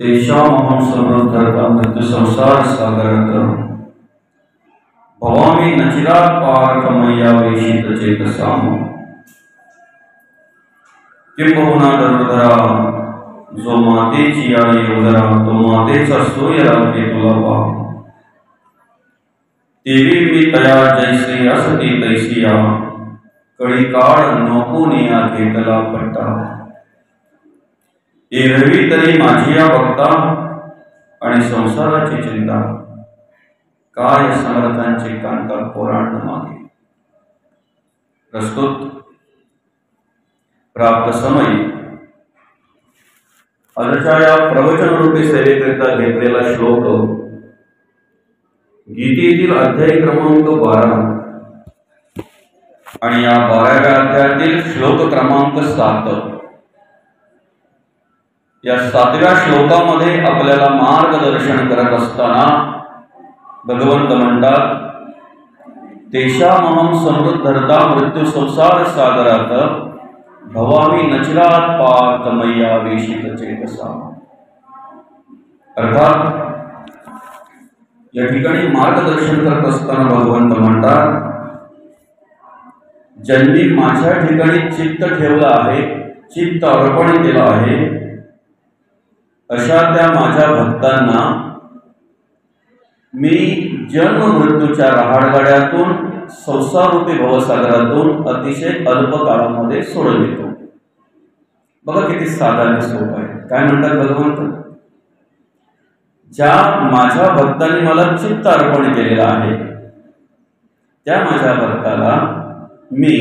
तेषामहं समृद्धता मृत्यु संसार सागरात भवामी नचिरात पारकमय्या वेशित चेतसाम किंबहुना धनुर्धरा जो मातेची आई उदरा तो मातेचा सोय राखे तुला पाह देवी मी तया जैसे असती तैसिया कळी काळ नकोनिया घेतला पट्टा एरवी तरी माझी या भक्ता आणि संसाराची चिंता काय समर्थांची कांता पोरांड मागे प्रस्तुत प्राप्त समय आजच्या या प्रवचनरूपी सेवेकरिता घेतलेला श्लोक गीतेतील अध्याय क्रमांक 12 आणि या 12व्या अध्यायातील श्लोक क्रमांक 7 या 7व्या श्लोकामध्ये आपल्याला मार्गदर्शन करत असताना भगवंत म्हणतात तेषामहं समृद्धता मृत्यू संसार सागरात भवामी नचिरात पारकमय्या वेशित चेतसा। अर्थात या ठिकाणी मार्गदर्शन करत असताना भगवंत म्हणतात ज्यांनी माझ्या ठिकाणी चित्त ठेवलं आहे, चित्त अर्पण केलं आहे, अशा त्या माझ्या भक्तांना मी जन्म मृत्यूच्या रहाडगाड्यातून संसाररूपी भवसागरातून अतिशय अल्प काळामध्ये सोडवितो। बघा किती साधा आणि सोपं आहे। काय म्हणतात भगवंत, ज्या माझ्या भक्तांनी मला चित्त अर्पण केलेलं आहे त्या माझ्या भक्ताला मी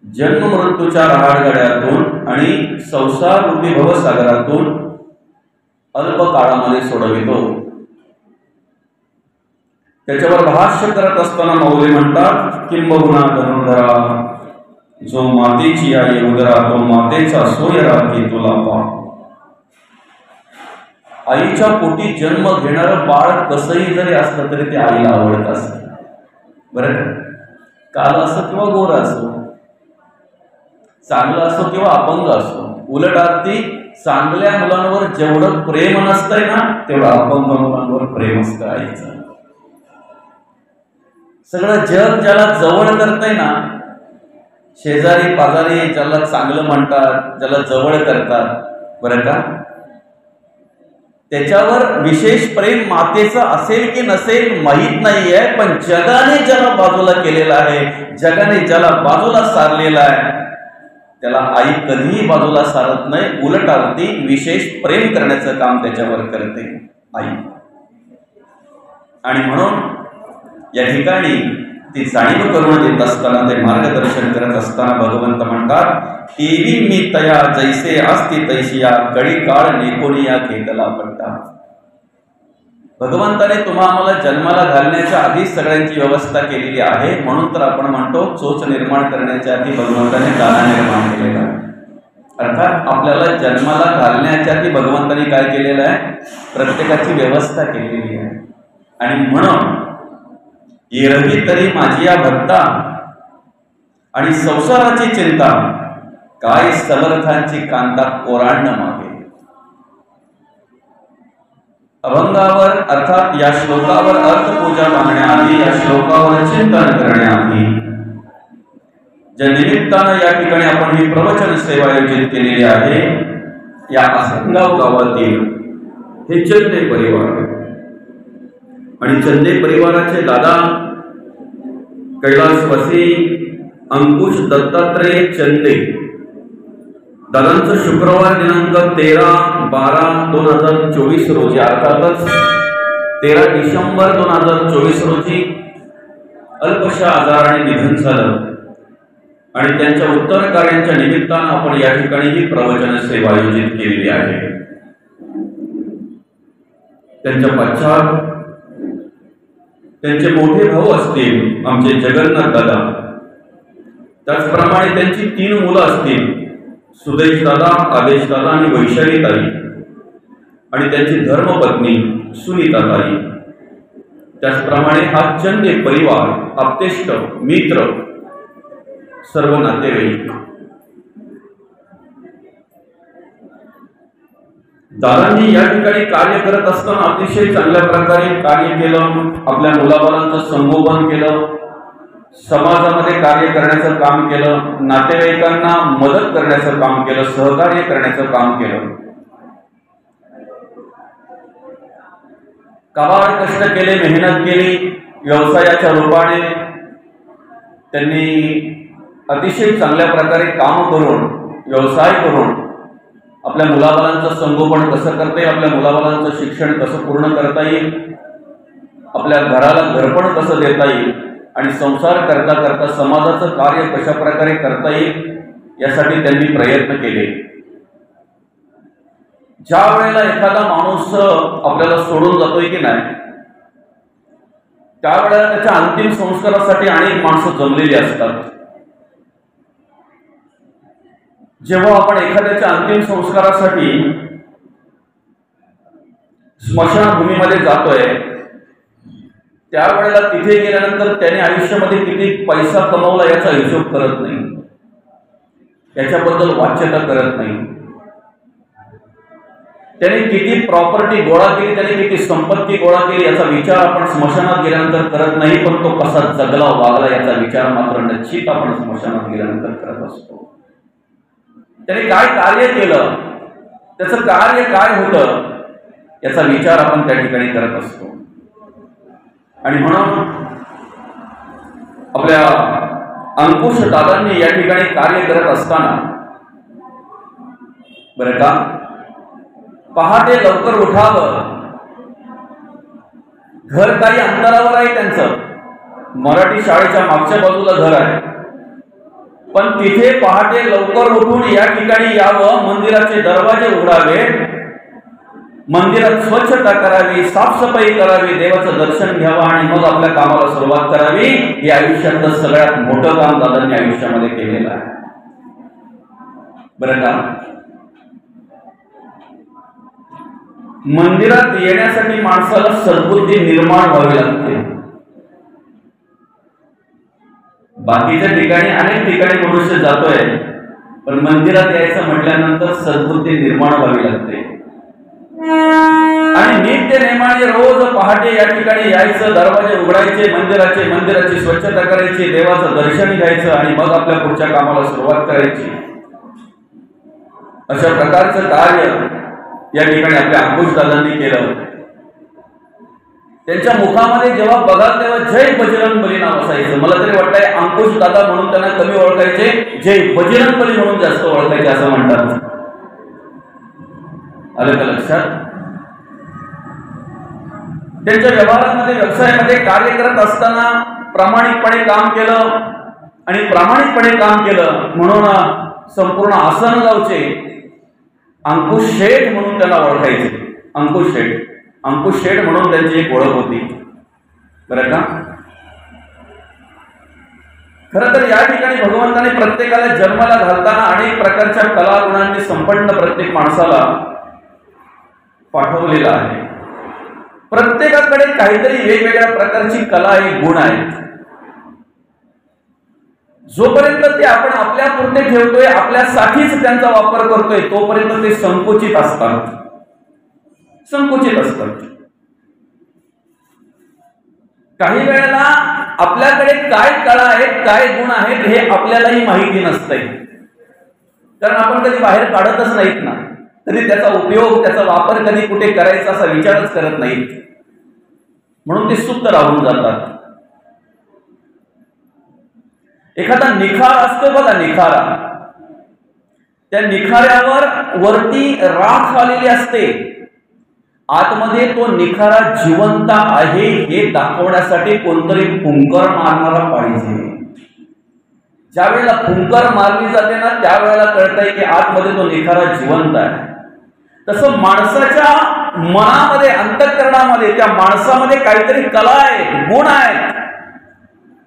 जन्म मृत्यूच्या रहाडगाड्यातून आणि संसाररूपी भवसागरातून अल्प काळामध्ये सोडवितो। त्याच्यावर भाष्य करत असताना मौली म्हणतात किंबहुना धनुर्धरा जो मातेची आई उदरा तो मातेचा सोय राखे तुला पाह। आईच्या पोटी जन्म घेणारं बाळ कसंही जरी असलं तरी ते आईला आवडत असतं, बरं काल असो किंवा गोरा असो, चांगलं असो किंवा अपंग असो, उलट अर्थी चांगल्या मुलांवर जेवढं प्रेम नसतंय ना तेवढं अपंग मुलांवर प्रेम असतं आईचं। सगळं जग ज्याला जवळ करतंय ना, शेजारी पाजारी ज्याला चांगलं म्हणतात, ज्याला जवळ करतात, बरं का, त्याच्यावर विशेष प्रेम मातेचं असेल की नसेल माहीत नाहीये, पण जगाने ज्याला बाजूला केलेला आहे, जगाने ज्याला बाजूला सारलेला आहे त्याला आई कधीही बाजूला सारत नाही, उलट अर्थी विशेष प्रेम करण्याचं काम त्याच्यावर करते आई। आणि म्हणून या ठिकाणी ती जाणीव करून देत असताना, ते मार्गदर्शन करत असताना भगवंत म्हणतात देवी मी तया जैसे असती तैसिया कळी काळ नेकोनिया घेतला पट्टा। भगवंताने आम्हाला जन्माला घालण्याच्या आधी सगळ्यांची व्यवस्था केलेली आहे, म्हणून तर आपण म्हणतो चोच निर्माण करण्याच्या आधी भगवंताने दाना निर्माण केलेला आहे। अर्थात आपल्याला जन्माला घालण्याच्या आधी भगवंताने काय केलेलं आहे, प्रत्येकाची व्यवस्था केलेली आहे। आणि म्हणून एरवी तरी माझी या भक्ता आणि संसाराची चिंता काय समर्थांची कांता कोरांड मागे। अभंगावर अर्थात या श्लोकावर अर्थपूजा मागण्याआधी, या श्लोकावर चिंतन करण्याआधी ज्या निमित्तानं या ठिकाणी आपण ही प्रवचन सेवा आयोजित केलेली आहे, या आसनगाव गावातील हे चंदे परिवार आणि चंदे परिवाराचे दादा कैलासवासी अंकुश दत्तात्रय चंदे, दादांचं शुक्रवार दिनांक 13/12/2024 रोजी, अर्थातच 13 डिसेंबर 2024 रोजी अल्पशा आजाराने निधन झालं। आणि त्यांच्या उत्तर कार्यांच्या निमित्तानं आपण या ठिकाणी ही प्रवचन सेवा आयोजित केलेली आहे। त्यांच्या पश्चात त्यांचे मोठे भाऊ असतील आमचे जगन्नाथ दादा, त्याचप्रमाणे त्यांची 3 मुलं असतील, सुदेश दादा, आदेश दादा आणि वैशाली ताई, आणि त्यांची धर्मपत्नी सुनीता ताई। त्याचप्रमाणे हा चंदे परिवार, आप्तेष्ट, मित्र, सर्व नातेवाईक दादांनी या ठिकाणी कार्य करत असताना अतिशय चांगल्या प्रकारे कार्य केलं, आपल्या मुलाबाळांचं संगोपन केलं, समाजामध्ये कार्य करण्याचं काम केलं, नातेवाईकांना मदत करण्याचं काम केलं, सहकार्य करण्याचं काम केलं. कबाड कष्ट केले, मेहनत केली. व्यवसायाच्या रूपाने त्यांनी अतिशय चांगल्या प्रकारे काम करून, व्यवसाय करून आपल्या मुलाबाळांचं संगोपन कसं करता येईल, आपल्या मुलाबाळांचं शिक्षण कसं पूर्ण करता येईल, आपल्या घराला घरपण कसं देता येईल आणि संसार करता करता समाजाचं कार्य कशा प्रकारे करता येईल यासाठी त्यांनी प्रयत्न केले. ज्या वेळेला एखादा माणूस आपल्याला सोडून जातोय की नाही, त्यावेळेला त्याच्या अंतिम संस्कारासाठी अनेक माणसं जमलेली असतात. जेव्हा आपण एखाद्याच्या अंतिम संस्कारासाठी स्मशानभूमीमध्ये जातोय, त्यावेळेला तिथे गेल्यानंतर त्याने आयुष्यामध्ये किती पैसा कमवला याचा हिशोब करत नाही, याच्याबद्दल वाच्यता करत नाही. त्याने किती प्रॉपर्टी गोळा केली, त्याने किती संपत्ती गोळा केली याचा विचार आपण स्मशानात गेल्यानंतर करत नाही, पण तो कसा जगला वागला याचा विचार मात्र निश्चित आपण स्मशानात गेल्यानंतर करत असतो. त्याने काय कार्य केलं, त्याचं कार्य काय होतं याचा विचार आपण त्या ठिकाणी करत असतो. आणि म्हणून आपल्या अंकुश दादांनी या ठिकाणी कार्य करत असताना बरं का, पहाटे लवकर उठावं. घर काही अंतरावर आहे त्यांचं, मराठी शाळेच्या मागच्या बाजूला घर आहे, पण तिथे पहाटे लवकर उठून या ठिकाणी यावं, मंदिराचे दरवाजे उघडावे, मंदिरात स्वच्छता करावी, साफसफाई करावी, देवाचं दर्शन घ्यावं आणि मग आपल्या कामाला सुरुवात करावी. हे आयुष्यातलं सगळ्यात मोठं काम दादांनी आयुष्यामध्ये केलेलं आहे. बरं का, मंदिरात येण्यासाठी माणसाला सद्बुद्धी निर्माण व्हावी लागते. बाकीच्या ठिकाणी अनेक ठिकाणी मनुष्य जातोय, पण मंदिरात यायचं म्हटल्यानंतर सद्बुद्धी निर्माण व्हावी लागते. आणि नित्य नेमाने रोज पहाटे या ठिकाणी यायचं, दरवाजे उघडायचे, मंदिराची स्वच्छता करायची, देवाचं दर्शन घ्यायचं आणि मग आपल्या पुढच्या कामाला सुरुवात करायची. अशा प्रकारचं कार्य या ठिकाणी आपल्या अंकुश दादांनी केलं. त्यांच्या मुखामध्ये जेव्हा बघाल तेव्हा जय बजरंगबली नाव असायचं. मला तरी वाटतंय अंकुश दादा म्हणून त्यांना कमी ओळखायचे, जय बजरंगबली म्हणून जास्त ओळखायचे असं म्हणतात. आलं का लक्षात? त्यांच्या व्यवहारामध्ये, व्यवसायामध्ये कार्य करत असताना प्रामाणिकपणे काम केलं आणि प्रामाणिकपणे काम केलं म्हणून संपूर्ण आसनगावचे अंकुश शेठ म्हणून त्याला ओळखायचे. अंकुश शेठ म्हणून त्यांची एक ओळख होती. बरं का, खरं तर या ठिकाणी भगवंताने प्रत्येकाला जन्माला घालताना अनेक प्रकारच्या कलागुणांनी संपन्न प्रत्येक माणसाला पाठवलेला आहे. प्रत्येकाकडे काहीतरी वेगवेगळ्या प्रकारची कला आहे, गुण आहेत. जोपर्यंत ते आपण आपल्यापुरते ठेवतोय, आपल्यासाठीच त्यांचा वापर करतोय, तोपर्यंत ते संकुचित असतात. काही वेळेला आपल्याकडे काय कला आहेत, काय गुण आहेत हे आपल्यालाही माहिती नसतंय, कारण आपण कधी बाहेर काढतच नाहीत ना, कधी त्याचा उपयोग, त्याचा वापर कधी कुठे करायचा असा विचारच करत नाहीत, म्हणून ते सुप्त राहून जातात. एखादा निखार असतो बघा, निखारा, त्या निखाऱ्यावर वरती राख आलेली असते, आतमध्ये तो निखारा जिवंत आहे हे दाखवण्यासाठी कोणतरी फुंकर मारणारा पाहिजे. ज्या वेळेला फुंकर मारली जाते ना, त्यावेळेला कळतंय की आतमध्ये तो निखारा जिवंत आहे. तसं माणसाच्या मनामध्ये, अंतःकरणामध्ये, त्या माणसामध्ये काहीतरी कला आहे, गुण आहेत.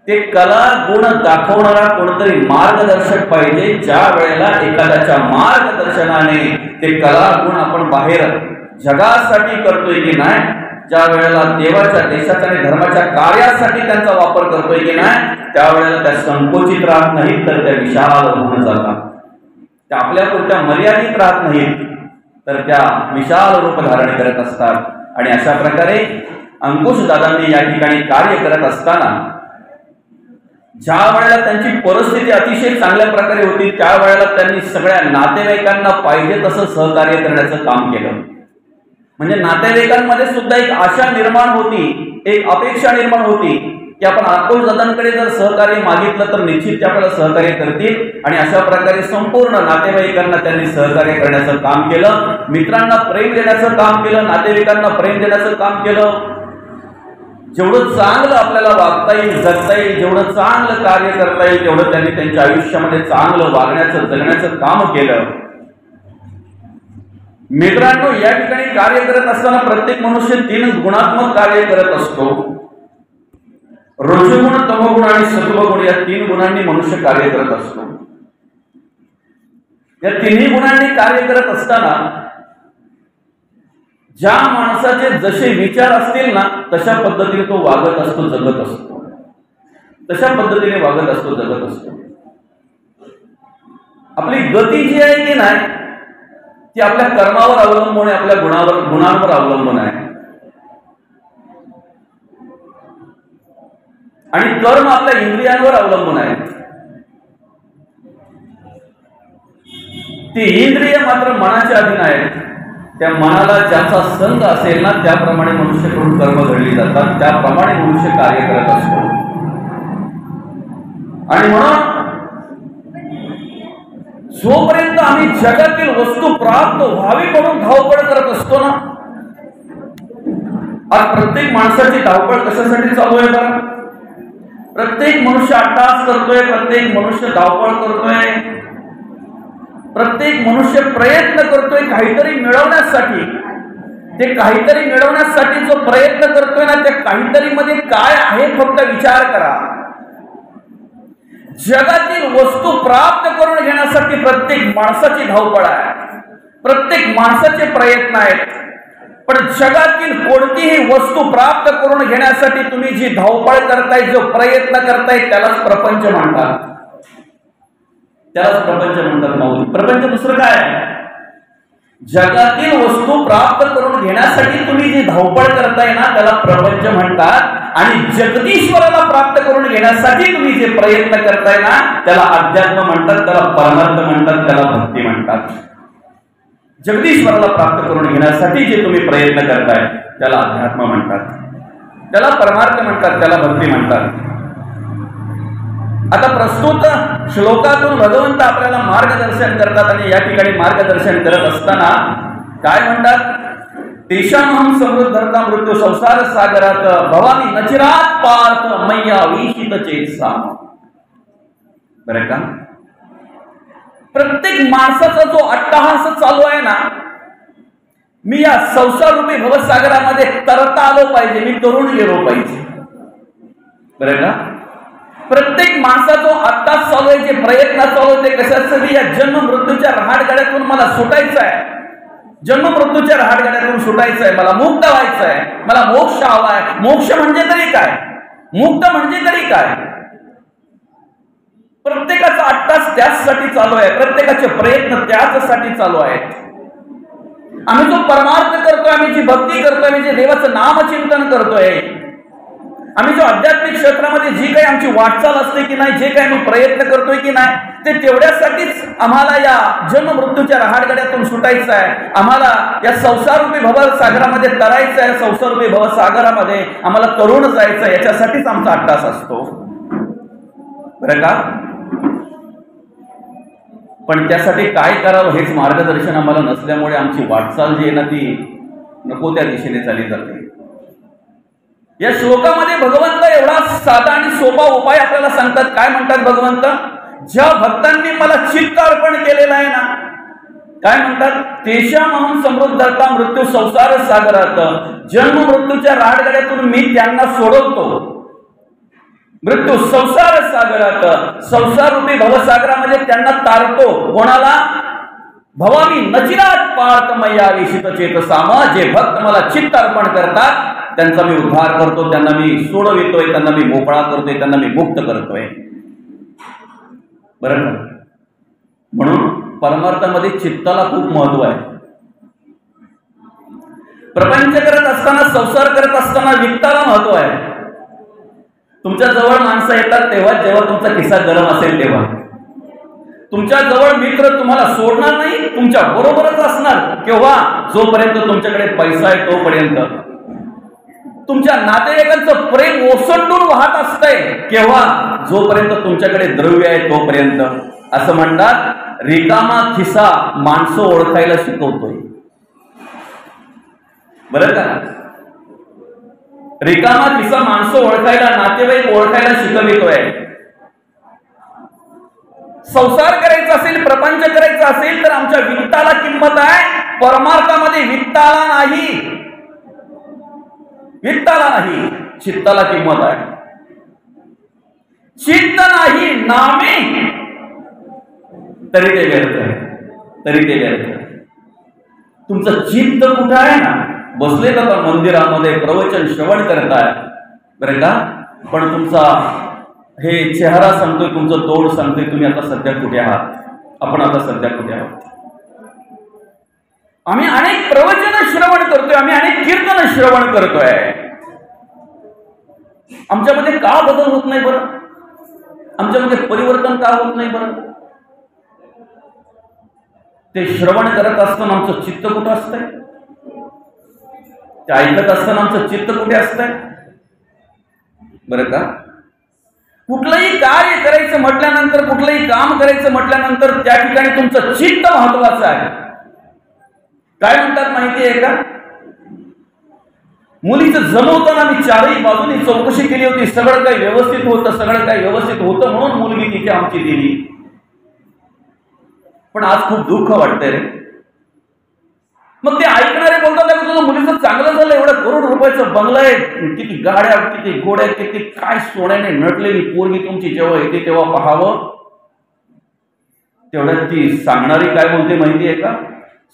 ते कला गुण दाखवणारा कोणतरी मार्गदर्शक पाहिजे. ज्या वेळेला एखाद्याच्या मार्गदर्शनाने ते कला गुण आपण बाहेर जगासाठी करतोय की नाही, ज्या वेळेला देवाच्या, देशाच्या आणि धर्माच्या कार्यासाठी त्यांचा वापर करतोय की नाही, त्यावेळेला त्या संकोचित राहत नाहीत, तर त्या विशाल होऊन जातात. त्या आपल्यापुरत्या मर्यादित राहत नाहीत, तर त्या विशाल रूप धारण करत असतात। आणि अशा प्रकारे अंकुश दादांनी या ठिकाणी कार्य करत असताना ज्या वेळेला त्यांची परिस्थिती अतिशय चांगल्या प्रकारे होती, त्यावेळेला त्यांनी सगळ्या नातेवाईकांना पाहिजे तसं सहकार्य करण्याचं काम केलं। म्हणजे नातेवाईकांमध्ये सुद्धा एक आशा निर्माण होती, एक अपेक्षा निर्माण होती की आपण अंकुश दादांकडे जर सहकार्य मागितलं तर निश्चित ते आपल्याला सहकार्य करतील। आणि अशा प्रकारे संपूर्ण नातेवाईकांना त्यांनी सहकार्य करण्याचं काम केलं, मित्रांना प्रेम देण्याचं काम केलं, नातेवाईकांना प्रेम देण्याचं काम केलं। जेवढं चांगलं आपल्याला वागता येईल, जगता येईल, जेवढं चांगलं कार्य करता येईल तेवढं त्यांनी त्यांच्या आयुष्यामध्ये चांगलं वागण्याचं, जगण्याचं काम केलं। मित्रांनो, या ठिकाणी कार्य करत असताना प्रत्येक मनुष्य 3 गुणात्मक कार्य करत असतो। रजोगुण, तमोगुण आणि सत्वगुण या 3 गुणांनी मनुष्य कार्य करत असतो। या 3ही गुणांनी कार्य करत असताना ज्या माणसाचे जसे विचार असतील ना तशा पद्धतीने तो वागत असतो, जगत असतो, तशा पद्धतीने वागत असतो, जगत असतो। आपली गती जी आहे की नाही ती आपल्या कर्मावर अवलंबून आहे, आपल्या गुणांवर अवलंबून आहे। आणि कर्म आपल्या इंद्रियांवर अवलंबून आहे। ती इंद्रिय मात्र मनाच्या अधीन आहेत। त्या मनाला ज्याचा संग असेल ना त्याप्रमाणे मनुष्याकडून कर्म घडली जातात, त्याप्रमाणे मनुष्य कार्य करत असतो। आणि म्हणून जोपर्यंत आम्ही जगातील वस्तू प्राप्त व्हावी म्हणून धावपळ करत असतो ना, आज प्रत्येक माणसाची धावपळ कशासाठी चालू आहे बरं? प्रत्येक मनुष्य अट्टाहास करतोय, प्रत्येक मनुष्य धावपळ करतोय, प्रत्येक मनुष्य प्रयत्न करतोय काहीतरी मिळवण्यासाठी। ते काहीतरी मिळवण्यासाठी जो प्रयत्न करतोय ना त्या काहीतरी मध्ये काय आहे फक्त विचार करा। जगातील वस्तू प्राप्त करून घेण्यासाठी प्रत्येक माणसाची धावपळ आहे, प्रत्येक माणसाचे प्रयत्न आहेत। पण जगातील कोणतीही वस्तू प्राप्त करून घेण्यासाठी तुम्ही जी धावपळ करताय, जो प्रयत्न करताय त्यालाच प्रपंच म्हणतात, त्यालाच प्रपंच म्हणतात। माऊली, प्रपंच दुसरं काय? जगातील वस्तू प्राप्त करून घेण्यासाठी तुम्ही जी धावपळ करताय ना त्याला प्रपंच म्हणतात। आणि जगदीश्वराला प्राप्त करून घेण्यासाठी तुम्ही जे प्रयत्न करताय ना त्याला अध्यात्म म्हणतात, त्याला परमार्थ म्हणतात, त्याला भक्ती म्हणतात। जगदीश्वराला प्राप्त करून घेण्यासाठी जे तुम्ही प्रयत्न करताय त्याला अध्यात्म म्हणतात, त्याला परमार्थ म्हणतात, त्याला भक्ती म्हणतात। आता प्रस्तुत श्लोकातून भगवंत आपल्याला मार्गदर्शन करतात आणि या ठिकाणी मार्गदर्शन करत असताना काय म्हणतात? तेषामहं समृद्धता मृत्यू संसार सागरात भवानी नचिरात पार्थ मय्या वीशित चेतसा। बरं का? प्रत्येक माणसाचा जो अट्टहास चालू आहे ना, मी या संसार रूपी भवसागरामध्ये तरता आलो पाहिजे, मी तरुण गेलो पाहिजे। बरं का? प्रत्येक माणसाचा अट्टहास चालू आहे, जे प्रयत्न चालू आहे ते कशासाठी? या जन्म मृत्यूच्या रहाटगाड्यातून मला सुटायचं आहे, जन्म मृत्यूच्या रहाटगाड्यातून सुटायचं आहे, मला मुक्त व्हायचं आहे, मला मोक्ष हवा आहे। मोक्ष म्हणजे तरी काय? मुक्त म्हणजे तरी काय? प्रत्येकाचा अट्टहास त्याचसाठी चालू आहे, प्रत्येकाचे प्रयत्न त्याचसाठी चालू आहेत। आम्ही जो परमार्थ करतोय, आम्ही जी भक्ती करतोय, आम्ही जे देवाचं नामचिंतन करतोय, आम्ही जो आध्यात्मिक क्षेत्रामध्ये जी काही आमची वाटचाल असते की नाही, जे काही आम्ही प्रयत्न करतोय की नाही, ते तेवढ्यासाठीच आम्हाला या जन्म मृत्यूच्या रहाटगाड्यातून सुटायचं आहे, आम्हाला या संसाररूपी भवसागरामध्ये तरायचं आहे, संसाररूपी भवसागरामध्ये आम्हाला तरुण जायचं आहे, याच्यासाठीच आमचा अट्टहास असतो। बरं का? पण त्यासाठी काय करावं हेच मार्गदर्शन आम्हाला नसल्यामुळे आमची वाटचाल जी आहे ना ती नको त्या दिशेने चालली जाते। या श्लोकामध्ये भगवंत एवढा साधा आणि सोपा उपाय आपल्याला सांगतात। काय म्हणतात भगवंत? ज्या भक्तांनी मला चित्त अर्पण केलेलं आहे ना, काय म्हणतात? तेषामहं समृद्धता मृत्यू संसार सागरात, जन्म मृत्यूच्या रहाटगाड्यातून मी त्यांना सोडवतो। मृत्यू संसार सागरात, संसार रूपी भवसागरामध्ये त्यांना तारतो। कोणाला? भवानी नचिरात पार्थ मय्या वीशित चेतसाम, जे भक्त मला चित्त अर्पण करतात त्यांचा मी उद्धार करतो, त्यांना मी सोडवितोय, त्यांना मी मोकळा करतोय, त्यांना मी मुक्त करतोय। बरोबर? म्हणून परमार्थामध्ये चित्ताला खूप महत्व आहे। प्रपंच करत असताना, संसार करत असताना वित्ताला महत्व आहे. तुमच्या जवळ माणसं येतात तेव्हा, जेव्हा तुमचा खिसा गरम असेल तेव्हा. तुमच्या जवळ मित्र तुम्हाला सोडणार नाही, तुमच्या बरोबरच असणार केव्हा, जोपर्यंत तुमच्याकडे पैसा आहे तोपर्यंत. तुमच्या नातेवाईकांचं प्रेम ओसंडून वाहत असतंय केव्हा, जोपर्यंत तुमच्याकडे द्रव्य आहे तोपर्यंत. असं म्हणतात, रिकामा खिसा माणसं ओळखायला शिकवतोय. बरं का? रिकामा खिसा माणसं ओळखायला, नातेवाईक ओळखायला शिकवितोय. संसार करायचा असेल, प्रपंच करायचा असेल तर आमच्या वित्ताला किंमत आहे, परमार्थामध्ये वित्ताला नाही. वित्ताला नाही, चित्ताला किंमत आहे. चित्त नाही नामे तरी ते व्यर्थ आहे, तरी ते व्यर्थ आहे. तुमचं चित्त कुठं आहे ना, बसले का मंदिरामध्ये प्रवचन श्रवण करताय बरं का, पण तुमचा हे चेहरा सांगतोय, तुमचं तोंड सांगतोय तुम्ही आता सध्या कुठे आहात, आपण आता सध्या कुठे आहात. आम्ही अनेक प्रवचन श्रवण करतोय, आम्ही अनेक कीर्तन श्रवण करतोय, आमच्यामध्ये का बदल होत नाही बरं, आमच्यामध्ये परिवर्तन का होत नाही बरं. ते श्रवण करत असताना आमचं चित्त कुठं असतंय, ते ऐकत असताना आमचं चित्त कुठे असतंय बरं का. कुठलंही कार्य करायचं म्हटल्यानंतर, कुठलंही काम करायचं म्हटल्यानंतर त्या ठिकाणी तुमचं चित्त महत्वाचं आहे. काय म्हणतात माहिती आहे का, मुलीचं जमवताना मी चारही बाजूनी चौकशी केली होती, सगळं काही व्यवस्थित होतं, सगळं काही व्यवस्थित होतं म्हणून मुलगी तिथे आमची दिली. पण आज खूप दुःख वाटतंय रे. मग ते ऐकणारे बोलतात, तुझं मुलीचं चांगलं झालं, एवढं करोड रुपयाचं बंगला आहे, किती गाड्या, किती घोड्या, किती काय सोन्याने नटलेली पोरगी तुमची जेव्हा येते तेव्हा पाहावं. तेवढ्यात ती सांगणारी काय बोलते माहिती आहे का,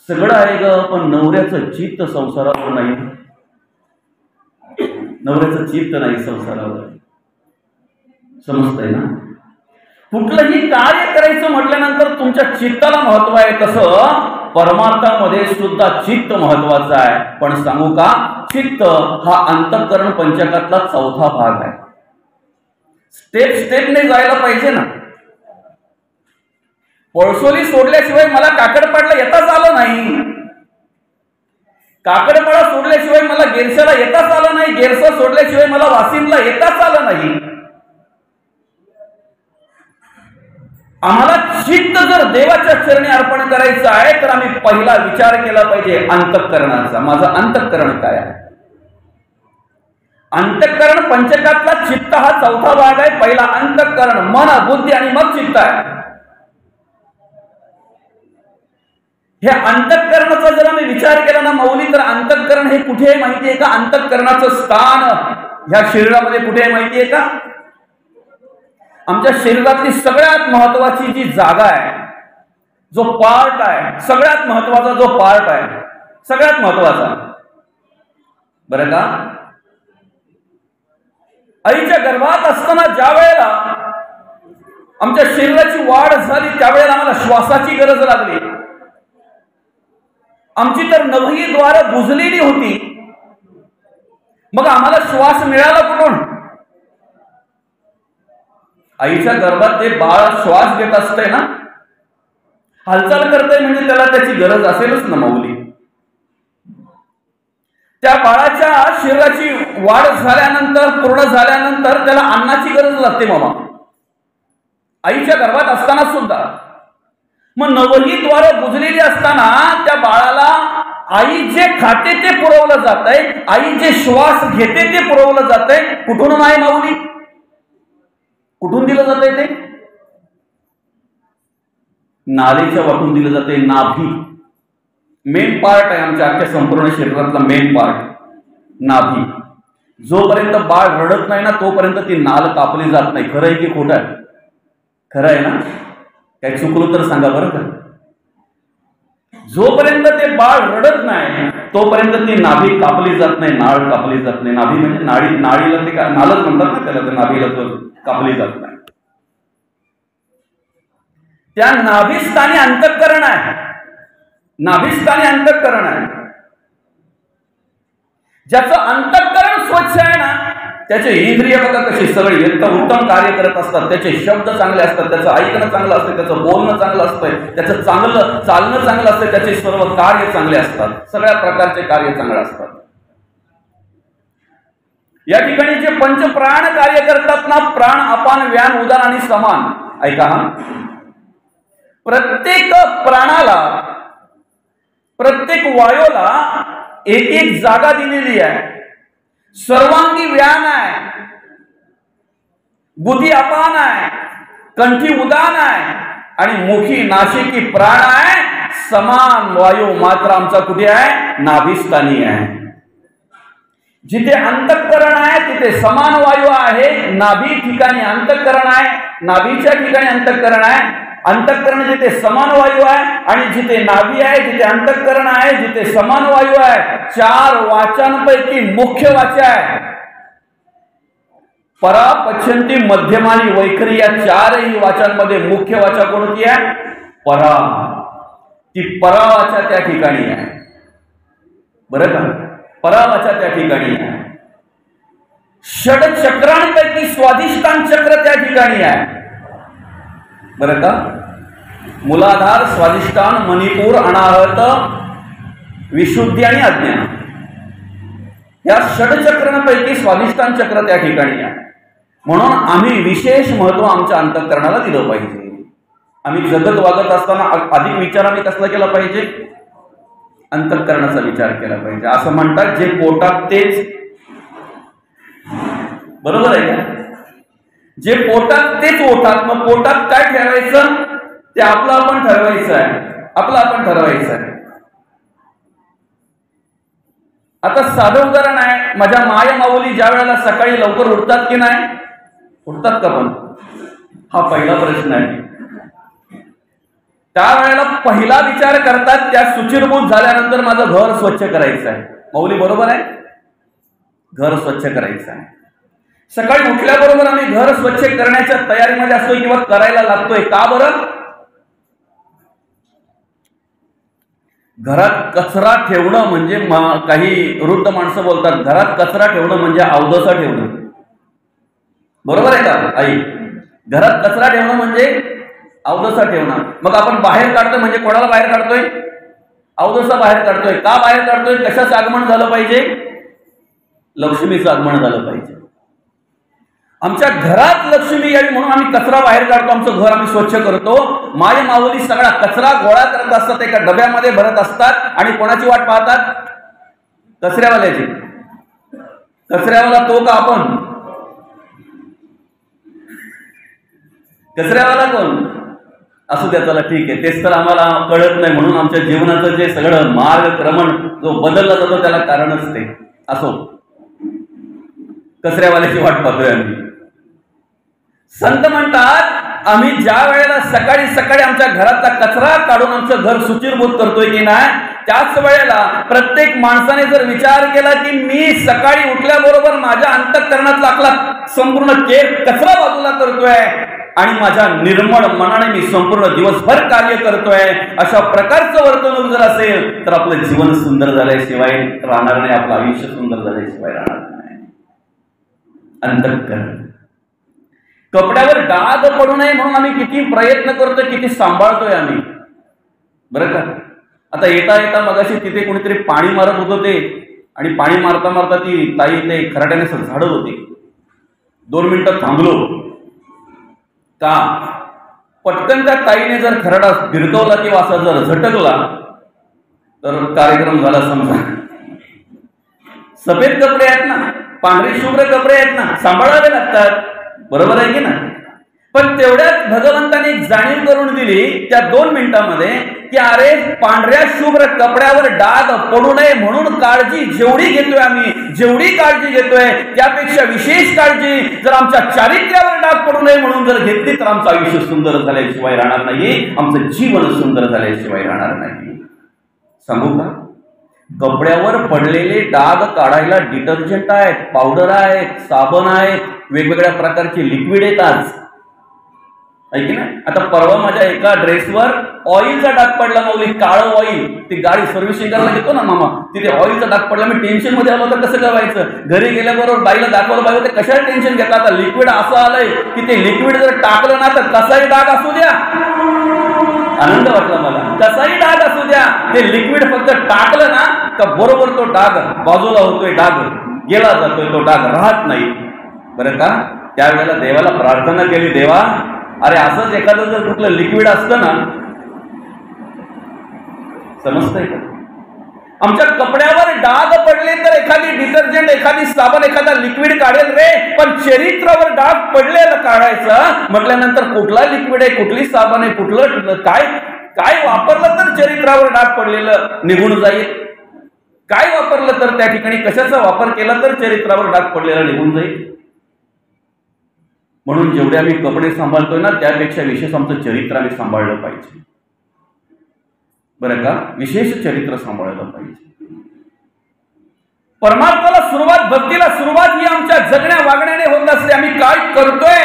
सगळं आहे ग पण नवऱ्याचं चित्त संसारावर नाही, नवऱ्याचं चित्त नाही संसारावर. समजतंय ना. कुठलंही कार्य करायचं म्हटल्यानंतर तुमच्या चित्ताला महत्व आहे, तसं परमार्थामध्ये सुद्धा चित्त महत्वाचं आहे. पण सांगू का, चित्त हा अंतःकरण पंचकातला चौथा भाग आहे. स्टेप स्टेपने जायला पाहिजे ना. पळसोली सोडल्याशिवाय मला काकडपाडला येताच आलं नाही, काकडपाडा सोडल्याशिवाय मला गेरशाला येताच आलं नाही, गेरसा सोडल्याशिवाय मला वाशिमला येताच आलं नाही. आम्हाला चित्त जर देवाच्या चरणी अर्पण करायचं आहे तर आम्ही पहिला विचार केला पाहिजे अंतःकरणाचा. माझं अंतःकरण काय आहे. अंतःकरण पंचकातला चित्त हा चौथा भाग आहे. पहिला अंतःकरण, मन, बुद्धी आणि मग चित्त आहे. हे अंतःकरणाचा जर आम्ही विचार केला ना मौली, तर अंतःकरण हे कुठे आहे माहिती आहे का, अंतःकरणाचं स्थान ह्या शरीरामध्ये कुठे आहे माहिती आहे का, आमच्या शरीरातली सगळ्यात महत्वाची जी जागा आहे, जो पार्ट आहे, सगळ्यात महत्वाचा जो पार्ट आहे, सगळ्यात महत्वाचा बरं का. आईच्या गर्भात असताना ज्या वेळेला आमच्या शरीराची वाढ झाली त्यावेळेला आम्हाला श्वासाची गरज लागली. आमची तर नवही द्वार बुजलेली होती, मग आम्हाला श्वास मिळाला कुठून. आईच्या गर्भात ते बाळ श्वास घेत असतंय ना, हालचाल करतंय म्हणजे त्याला त्याची गरज असेलच ना मौली. त्या बाळाच्या शरीराची वाढ झाल्यानंतर, पूर्ण झाल्यानंतर त्याला अन्नाची गरज लागते मामा, आईच्या गर्भात असताना सुद्धा. मग नवही द्वार बुजलेली असताना त्या बाळाला आई जे खाते ते पुरवलं जात आहे, आई जे श्वास घेते ते पुरवलं जात आहे. कुठून आहे माऊली, कुठून दिलं जात आहे ते, नालीच्या वाटून दिलं जाते. नाभी मेन पार्ट आहे आमच्या अख्ख्या संपूर्ण शरीरातला मेन पार्ट, नाभी. जोपर्यंत बाळ रडत नाही ना तोपर्यंत ती नाल कापली जात नाही. खरं आहे की खोटं आहे, खरं आहे ना, काय चुकलं तर सांगा बरं का. जोपर्यंत ते बाळ रडत नाही तोपर्यंत ती नाभी कापली जात नाही, नाळ कापली जात नाही. नाभी म्हणजे नाडी, नाडीला ते नालच म्हणतात ना त्याला, त्या नाभीला तो कापली जात नाही. त्या नाभिस्थानी अंतःकरण आहे, नाभिस्थानी अंतःकरण आहे. ज्याचं अंतःकरण स्वच्छ आहे ना, त्याचे इंद्रिय बघा कशी सगळी एकदम उत्तम कार्य करत असतात, त्याचे शब्द चांगले असतात, त्याचं ऐकणं चांगलं असतं, त्याचं बोलणं चांगलं असतंय, त्याचं चांगलं चालणं चांगलं असतं, त्याचे सर्व कार्य चांगले असतात, सगळ्या प्रकारचे कार्य चांगले असतात. या ठिकाणी जे पंचप्राण कार्य करतात ना, प्राण, अपान, व्यान, उदान आणि समान. ऐका हा, प्रत्येक प्राणाला, प्रत्येक वायूला एक एक जागा दिलेली आहे. सर्वांगी व्यान आहे, बुद्धी अपान आहे, कंठी उदान आहे आणि मुखी नाशिकी प्राण आहे. समान वायू मात्र आमचा कुठे आहे? नाभिस्थानी आहे. जिथे अंतःकरण आहे तिथे समान वायू आहे. नाभी ठिकाणी अंतःकरण आहे, नाभीच्या ठिकाणी अंतःकरण आहे. अंतःकरण जिथे समान वायू आहे आणि जिथे नाभी आहे, जिथे अंतःकरण आहे, जिथे समान वायू आहे. 4 वाचांपैकी मुख्य वाचा आहे. परा, पश्चंती, मध्यमानी, वैखरी या 4ही वाचांमध्ये मुख्य वाचा कोणती आहे? परा. ती परा वाचा त्या ठिकाणी आहे. बरं का? परा वाचा त्या ठिकाणी आहे. षडचक्रांपैकी स्वाधिष्ठान चक्र त्या ठिकाणी आहे. बरं का? मूलाधार, स्वाधिष्ठान, मणिपूर, अनाहत, विशुद्धी आणि अज्ञान या षडचक्रांपैकी स्वाधिष्ठान चक्र त्या ठिकाणी आहे. म्हणून आम्ही विशेष महत्व आमच्या अंतःकरणाला दिलं पाहिजे. आम्ही जगत वागत असताना अधिक विचार आम्ही कसला केला पाहिजे? अंतःकरणाचा विचार केला पाहिजे. असं म्हणतात जे पोटात तेच, बरोबर आहे का? जे पोटात तेच ओठात. मग पोटात काय ठरवायचं ते आपलं आपण ठरवायचं आहे, आपलं आपण ठरवायचं आहे. आता साधं उदाहरण आहे, माझ्या माया माऊली ज्या वेळेला सकाळी लवकर उठतात की नाही? उठतात का? पण हा पहिला प्रश्न आहे. त्यावेळेला पहिला विचार करतात त्या सुचिरभूत झाल्यानंतर माझं घर स्वच्छ करायचं आहे. माऊली बरोबर आहे, घर स्वच्छ करायचं आहे. सकाळी उठल्याबरोबर आम्ही घर स्वच्छ करण्याच्या तयारीमध्ये असतोय किंवा करायला लागतोय. का बरं? घरात कचरा ठेवणं म्हणजे, काही वृद्ध माणसं बोलतात घरात कचरा ठेवणं म्हणजे अवदसा ठेवणं. बरोबर आहे का आई? घरात कचरा ठेवणं म्हणजे अवदसा ठेवणं. मग आपण बाहेर काढतोय म्हणजे कोणाला बाहेर काढतोय? अवदसा बाहेर काढतोय. का बाहेर काढतोय? कशाचं आगमन झालं पाहिजे? लक्ष्मीचं आगमन झालं पाहिजे. आमच्या घरात लक्ष्मी यावी म्हणून आम्ही कचरा बाहेर काढतो, आमचं घर आम्ही स्वच्छ करतो. माय माऊली सगळा कचरा गोळा करत असतात, एका डब्यामध्ये भरत असतात आणि कोणाची वाट पाहतात? कचऱ्यावाल्याची. कचऱ्यावाला तो का आपण? कचऱ्यावाला कोण? असू द्या, चला ठीक आहे. तेच तर आम्हाला कळत नाही म्हणून आमच्या जीवनाचं जे सगळं मार्गक्रमण जो बदलला जातो त्याला कारणच ते. असो, कचऱ्यावाल्याची वाट पाहतोय आम्ही. संत म्हणतात आम्ही ज्या वेळेला सकाळी सकाळी आमच्या घरातला कचरा काढून आमचं घर सुचिरभूत करतोय की नाही, त्याच वेळेला प्रत्येक माणसाने जर विचार केला की मी सकाळी उठल्याबरोबर माझ्या अंतःकरणातला आपला संपूर्ण कचरा बाजूला करतोय आणि माझ्या निर्मळ मनाने मी संपूर्ण दिवसभर कार्य करतोय, अशा प्रकारचं वर्तणूक जर असेल तर आपलं जीवन सुंदर झाल्याशिवाय राहणार नाही, आपलं आयुष्य सुंदर झाल्याशिवाय राहणार नाही. अंतःकरण. कपड्यावर डाग पडू नये म्हणून आम्ही किती प्रयत्न करतोय, किती सांभाळतोय आम्ही. बरं का? आता येता येता मगाशी तिथे कोणीतरी पाणी मारत होतं ते, आणि पाणी मारता मारता ती ताई ते खराट्याने झाडत होती. 2 मिनिटं थांबलो का पटकन त्या ताईने जर खराडा भिरकवला किंवा असा जर झटकला तर कार्यक्रम झाला समजा. सफेद कपडे आहेत ना, पांढरे शुभ्र कपडे आहेत ना, सांभाळावे लागतात. बरोबर आहे की ना? पण तेवढ्यात भगवंताने जाणीव करून दिली त्या 2 मिनिटांमध्ये की अरे पांढऱ्या शुभ्र कपड्यावर डाग पडू नये म्हणून काळजी जेवढी घेतोय आम्ही, जेवढी काळजी घेतोय त्यापेक्षा विशेष काळजी जर आमच्या चारित्र्यावर डाग पडू नये म्हणून जर घेतली तर आमचं आयुष्य सुंदर झाल्याशिवाय राहणार नाही, आमचं जीवन सुंदर झाल्याशिवाय राहणार नाही. सांगू का? कपड्यावर पडलेले डाग काढायला डिटर्जंट आहेत, पावडर आहेत, साबण आहेत, वेगवेगळ्या प्रकारचे लिक्विड येतात. आहे की नाही? आता परवा माझ्या एका ड्रेसवर ऑइलचा डाग पडला, माऊली, काळं ऑइल. ती गाडी सर्व्हिसिंग करायला घेतो ना मामा, तिथे ऑइलचा डाग पडला. मी टेन्शन मध्ये आलो, तर कसं करायचं? घरी गेल्याबरोबर बाईला दाखवलं, बाई ते कशाला टेन्शन घेता, आता लिक्विड असं आलंय की ते लिक्विड जर टाकलं ना तर कसाही डाग असू द्या, आनंद वाटला मला, कसाही डाग असू द्या, ते लिक्विड फक्त टाकलं ना तर बरोबर तो डाग बाजूला होतोय, डाग गेला जातोय, तो डाग राहत नाही. बरं का? त्यावेळेला देवाला प्रार्थना केली, देवा अरे असंच एखादं जर कुठलं लिक्विड असतं ना, समजतंय का? आमच्या कपड्यावर डाग पडले तर एखादी डिटर्जंट, एखादी साबण, एखादा लिक्विड काढेल रे, पण चरित्रावर डाग पडलेलं काढायचं म्हटल्यानंतर कुठला लिक्विड आहे, कुठली साबण आहे, कुठलं काय काय वापरलं तर चरित्रावर डाग पडलेलं निघून जाईल? काय वापरलं तर, त्या ठिकाणी कशाचा वापर केला तर चरित्रावर डाग पडलेला निघून जाईल? म्हणून जेवढे आम्ही कपडे सांभाळतोय ना, त्यापेक्षा विशेष आमचं चरित्र आम्ही सांभाळलं पाहिजे. बरं का? विशेष चरित्र सांभाळलं पाहिजे. परमार्थाला सुरुवात, भक्तीला सुरुवात ही आमच्या जगण्या वागण्याने होत असते. आम्ही काय करतोय,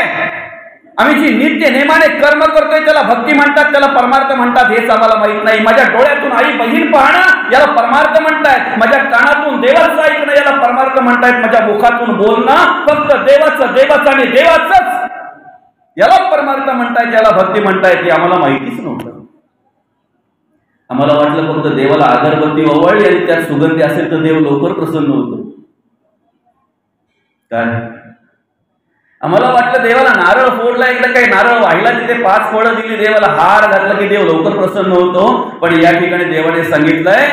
आम्ही जी नित्य नेमाने कर्म करतोय त्याला भक्ती म्हणतात, त्याला परमार्थ म्हणतात, हेच आम्हाला माहित नाही. माझ्या डोळ्यातून आई बहीण पाहणं याला परमार्थ म्हणतायत, माझ्या कानातून देवाचं ऐकणं याला परमार्थ म्हणतायत, माझ्या मुखातून बोलणं फक्त देवाचं देवाचं आणि देवाचंच याला परमार्थ म्हणतायत, याला भक्ती म्हणतायत. हे आम्हाला माहितीच नव्हतं. आम्हाला वाटलं फक्त देवाला अगरबत्ती ओवाळली आणि त्यात सुगंधी असेल तर देव लवकर प्रसन्न होतो. काय आम्हाला वाटलं देवाला नारळ फोडला, एकदा काही नारळ वाहिला, तिथे 5 फळं दिली, देवाला हार घातला की देव लवकर प्रसन्न होतो. पण या ठिकाणी देवाने सांगितलंय,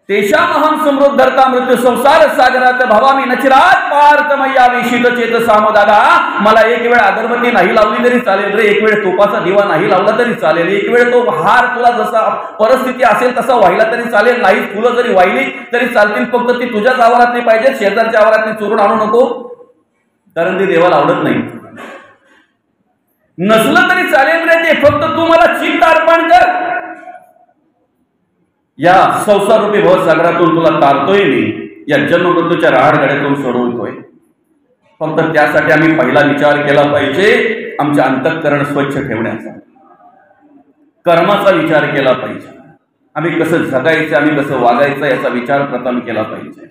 तेषामहं समृद्धर्ता मृत्यू संसार सागरात भवामी नचिरात पार्थ मय्या विशित चेत सामदादा. मला एक वेळ अगरबत्ती नाही लावली तरी चालेल रे, एक वेळ तुपाचा दिवा नाही लावला तरी चालेल, एक वेळ तो हार तुला जसा परिस्थिती असेल तसा वाहिला तरी चालेल, नाही फुलं जरी वाहिली तरी चालतील, फक्त ती तुझ्याच आवारात नाही पाहिजे, शेजारच्या आवारात चोरून आणू नको, कारण ते देवाला आवडत नाही. नसलं तरी चालेल रे, ते फक्त तू मला चित्त अर्पण कर. या संसार रूपी भवसागरातून तुला तारतोय मी, या जन्म मृत्यूच्या राहाडगाड्यातून सोडवतोय. फक्त त्यासाठी आम्ही पहिला विचार केला पाहिजे आमचे अंतःकरण स्वच्छ ठेवण्याचा, कर्माचा विचार केला पाहिजे. आम्ही कसं जगायचं, आम्ही कसं वागायचं याचा विचार प्रथम केला पाहिजे.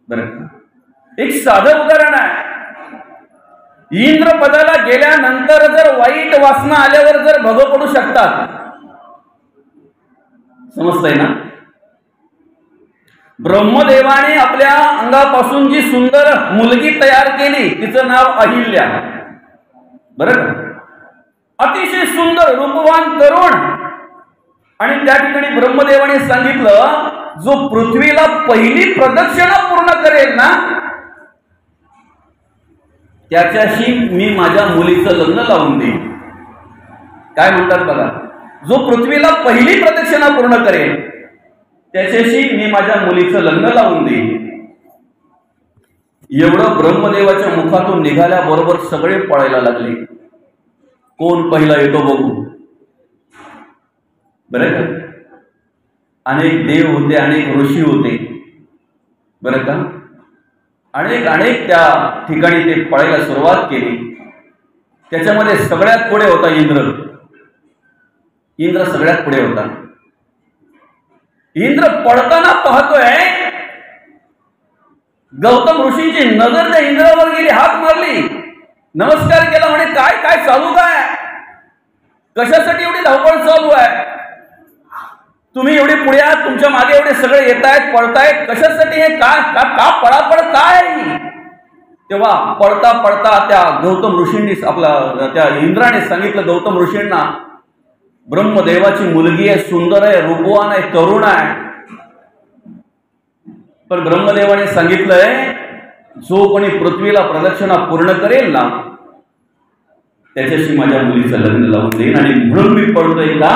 बरं, एक साधं उदाहरण आहे. इंद्रपदाला गेल्यानंतर जर वाईट वासना आल्यावर जर भग पडू शकतात, समजतंय ना? ब्रह्मदेवाने आपल्या अंगापासून जी सुंदर मुलगी तयार केली, तिचं नाव अहिल्या. बरं, अतिशय सुंदर रूपवान तरुण. आणि त्या ठिकाणी ब्रह्मदेवाने सांगितलं, जो पृथ्वीला पहिली प्रदक्षिणा पूर्ण करेल ना, त्याच्याशी मी माझ्या मुलीचं लग्न लावून देईन. काय म्हणतात बघा, जो पृथ्वीला पहिली प्रदक्षिणा पूर्ण करेल त्याच्याशी मी माझ्या मुलीचं लग्न लावून देईन. एवढं ब्रह्मदेवाच्या मुखातून निघाल्याबरोबर सगळे पळायला लागले, कोण पहिला येतो बघू. बरं का? अनेक देव होते, अनेक ऋषी होते. बरं का? अनेक त्या ठिकाणी ते पळायला सुरुवात केली. त्याच्यामध्ये सगळ्यात पुढे होता इंद्र. इंद्र सगळ्यात पुढे होता. इंद्र पडताना पाहतोय, गौतम ऋषींची नजर त्या इंद्रावर गेली, हात मारली, नमस्कार केला, म्हणे काय काय चालू, काय कशासाठी एवढी धावपळ चालू आहे, तुम्ही एवढे पुढे आहात, तुमच्या मागे एवढे सगळे येत आहेत, पळतायत, कशासाठी, हे काय का पळापळ काय? तेव्हा पळता पळता त्या गौतम ऋषींनी त्या इंद्राने सांगितलं गौतम ऋषींना, ब्रह्मदेवाची मुलगी आहे, सुंदर आहे, रूपवान आहे, तरुण आहे. पण ब्रह्मदेवाने सांगितलंय, जो कोणी पृथ्वीला प्रदक्षिणा पूर्ण करेल ना, त्याच्याशी माझ्या मुलीचं लग्न लावून देईन. आणि म्हणून मी पळतोय का,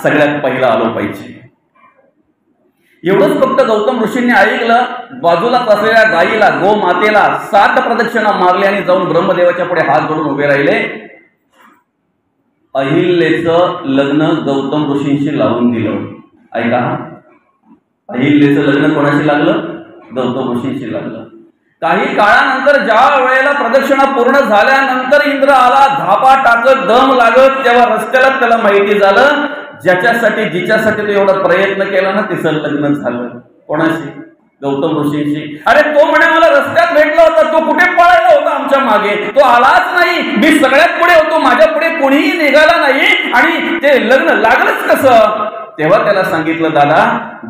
सगळ्यात पहिला आलो पाहिजे. एवढंच फक्त गौतम ऋषींनी ऐकलं. बाजूला असलेल्या गायीला, गो मातेला 7 प्रदक्षिणा मारली आणि जाऊन ब्रह्मदेवाच्या पुढे हात जोडून उभे राहिले. अहिल्याचं लग्न गौतम ऋषींशी लावून दिलं. ऐका, अहिल्याचं लग्न कोणाशी लागलं? गौतम ऋषींशी लागलं. काही काळानंतर ज्या वेळेला प्रदक्षिणा पूर्ण झाल्यानंतर इंद्र आला, धापा टाकत दम लागत, तेव्हा रस्त्याला त्याला माहिती झालं ज्याच्यासाठी जिच्यासाठी तो एवढा प्रयत्न केला ना तिचं लग्न झालं. कोणाशी? गौतम ऋषींशी. अरे तो म्हणे मला रस्त्यात भेटला होता, तो कुठे पळायला होता आमच्या मागे, तो आलाच नाही, मी सगळ्यात पुढे होतो, माझ्या पुढे कोणीही निघाला नाही आणि ते लग्न लागलंच कसं? तेव्हा त्याला सांगितलं, दादा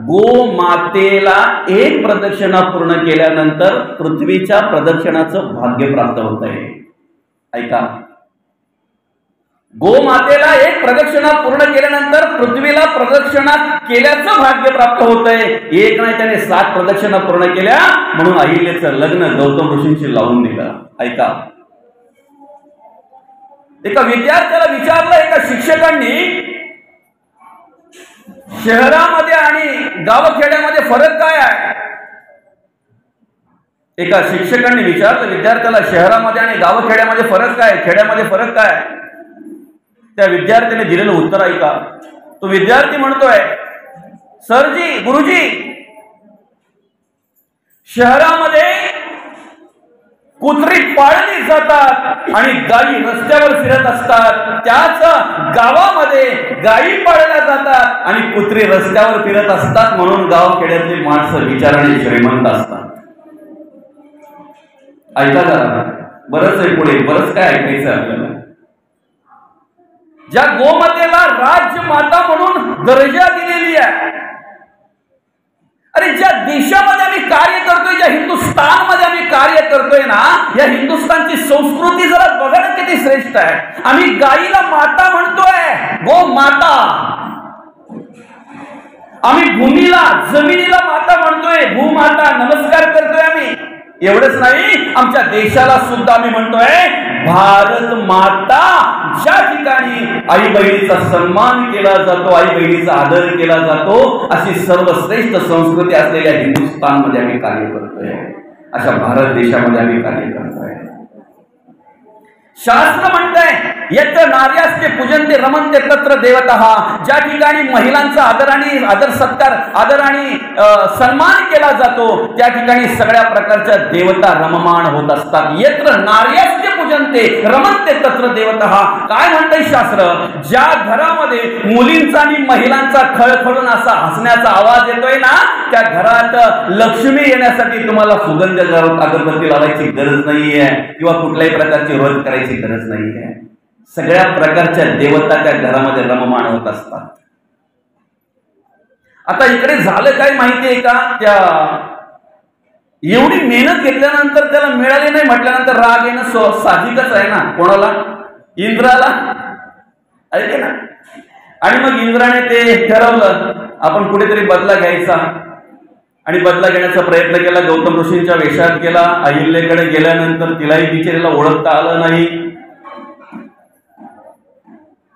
गोमातेला एक प्रदक्षिणा पूर्ण केल्यानंतर पृथ्वीच्या प्रदक्षिणाचं भाग्य प्राप्त होत आहे. ऐका, गोमातेला एक प्रदक्षिणा पूर्ण केल्यानंतर पृथ्वीला प्रदक्षिणा केल्याचं भाग्य प्राप्त होत आहे. एक नाही, त्याने 7 प्रदक्षिणा पूर्ण केल्या म्हणून अहिल्याचं लग्न गौतम ऋषींशी लावून दिलं. ऐका, एका विद्यार्थ्याला विचारलं एका शिक्षकांनी, शहरामध्ये आणि गावखेड्यामध्ये फरक काय आहे? एका शिक्षकांनी विचारलं विद्यार्थ्याला, शहरामध्ये आणि गावखेड्यामध्ये फरक काय, खेड्यामध्ये फरक काय? त्या विद्यार्थ्याने दिलेलं उत्तर ऐका. तो विद्यार्थी म्हणतोय, सरजी, गुरुजी, शहरामध्ये कुत्री पाळली जातात आणि गायी रस्त्यावर फिरत असतात, त्याच गावामध्ये गायी पाळल्या जातात आणि कुत्री रस्त्यावर फिरत असतात, म्हणून गावखेड्यातली माणसं विचाराने श्रीमंत असतात. ऐका जरा, बरंच आहे पुढे, बरंच काय ऐकायचं आपल्याला. ज्या गोमातेला राजमाता म्हणून दर्जा दिलेली आहे, अरे ज्या देशामध्ये आम्ही कार्य करतोय, ज्या हिंदुस्थानमध्ये आम्ही कार्य करतोय ना, या हिंदुस्थानची संस्कृती जरा बघा ना किती श्रेष्ठ आहे. आम्ही गाईला माता म्हणतोय, गो माता. आम्ही भूमीला, जमिनीला माता म्हणतोय, भूमाता, नमस्कार करतोय आम्ही. एवढंच नाही, आमच्या देशाला सुद्धा आम्ही म्हणतोय भारत माता. ज्या ठिकाणी आई बहिणीचा सन्मान केला जातो, आई बहिणीचा आदर केला जातो, अशी सर्वश्रेष्ठ संस्कृती असलेल्या हिंदुस्थानमध्ये आम्ही कार्य करतोय, अशा भारत देशामध्ये आम्ही कार्य करतोय. शास्त्र म्हणतंय, यत्र नार्यास्ते पूजन्ते रमन्ते तत्र देवतः. ज्या ठिकाणी महिलांचा आदर सत्कार, आदर आणि सन्मान केला जातो, त्या ठिकाणी सगळ्या प्रकारच्या देवता रममाण होत असतात. यत्र नार्यास्ते पूजन्ते रमन्ते तत्र देवतः. काय म्हणतंय शास्त्र? ज्या घरामध्ये मुलींचा आणि महिलांचा खळखळून असा हसण्याचा आवाज येतोय ना, त्या घरात लक्ष्मी येण्यासाठी तुम्हाला सुगंध अगरबत्ती लावायची गरज नाहीये किंवा कुठल्याही प्रकारची व्रत करायची गरज नाहीये. सगळ्या प्रकारच्या देवता त्या घरामध्ये रममाण होत असतात. आता इकडे झालं काय माहितीये का? त्या एवढी मेहनत घेतल्यानंतर त्याला मिळाली नाही म्हटल्यानंतर राग येणं साहजिकच आहे ना. कोणाला? इंद्राला. ऐके ना. आणि मग इंद्राने ते ठरवलं आपण कुठेतरी बदला घ्यायचा आणि बदला घेण्याचा प्रयत्न केला. गौतम ऋषींच्या वेशात गेला. अहिल्याकडे गेल्यानंतर तिलाही बिचारीला ओळखता आलं नाही.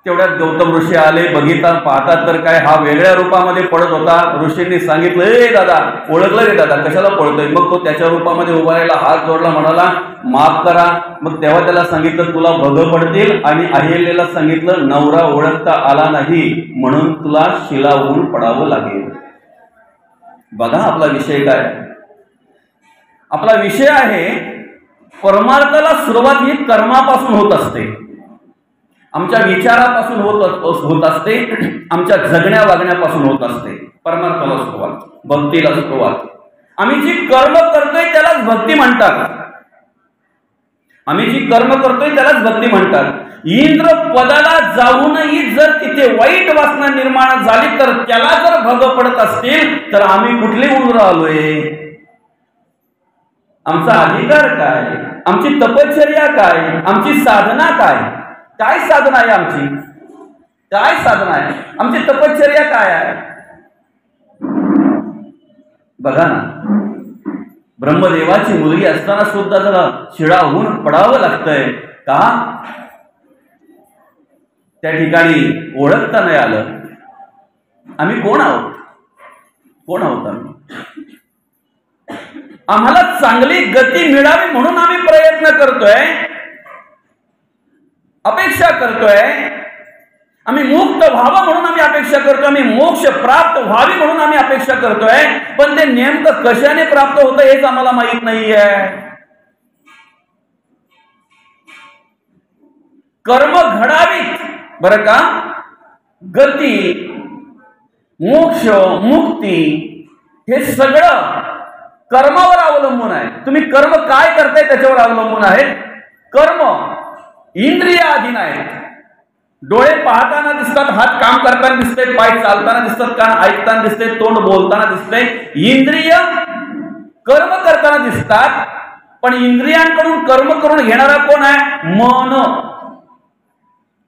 तेवढ्यात गौतम ऋषी आले. बघिता पाहतात तर काय हा वेगळ्या रूपामध्ये पडत होता. ऋषींनी सांगितलं, ए दादा, ओळखलं रे दादा, कशाला पळतोय? मग तो त्याच्या रूपामध्ये उभा राहिला, हात जोडला, म्हणाला माफ करा. मग तेव्हा त्याला सांगितलं तुला भग पडतील आणि अहिल्याला सांगितलं नवरा ओळखता आला नाही म्हणून तुला शिलावून पडावं लागेल. बघा आपला विषय काय. आपला विषय आहे परमार्थाला सुरुवात ही कर्मापासून होत असते, आमच्या विचारापासून होत असते, आमच्या जगण्या वागण्यापासून होत असते. परमार्थाला सुरुवात, भक्तीला सुरुवात. आम्ही जी कर्म करतोय त्यालाच भक्ती म्हणतात. आम्ही जी कर्म करतोय त्यालाच भक्ती म्हणतात. इंद्र पदाला जाऊनही जर तिथे वाईट वासना निर्माण झाली तर त्याला जर भग पडत असतील तर आम्ही कुठले उंदर आलोय? आमचा अधिकार काय? आमची तपश्चर्या काय? आमची साधना काय? काय साधना आहे आमची? काय साधना आहे आमची? तपश्चर्या काय आहे? बघा ना, ब्रह्मदेवाची मुलगी असताना सुद्धा जरा शिळाहून पडावं लागतंय का? त्या ठिकाणी ओळखता नाही आलं आम्ही कोण आहोत. कोण आहोत आम्ही? आम्हाला चांगली गती मिळावी म्हणून आम्ही प्रयत्न करतोय, अपेक्षा करतोय. आम्ही मुक्त व्हावं म्हणून आम्ही अपेक्षा करतोय, आम्ही मोक्ष प्राप्त व्हावी म्हणून आम्ही अपेक्षा करतोय. पण ते नेमकं कशाने प्राप्त होतं हेच आम्हाला माहित नाहीये. कर्म घडावीत बरं का. गती, मोक्ष, मुक्ती हे सगळं कर्मावर अवलंबून आहे. तुम्ही कर्म काय करताय त्याच्यावर अवलंबून आहे. कर्म इंद्रियाधीन आहेत. डोळे पाहताना दिसतात, हात काम करताना दिसते, पाय चालताना दिसतात, कान ऐकताना दिसते, तोंड बोलताना दिसते. इंद्रिय कर्म करताना दिसतात, पण इंद्रियांकडून कर्म करून घेणारा कोण आहे. मन.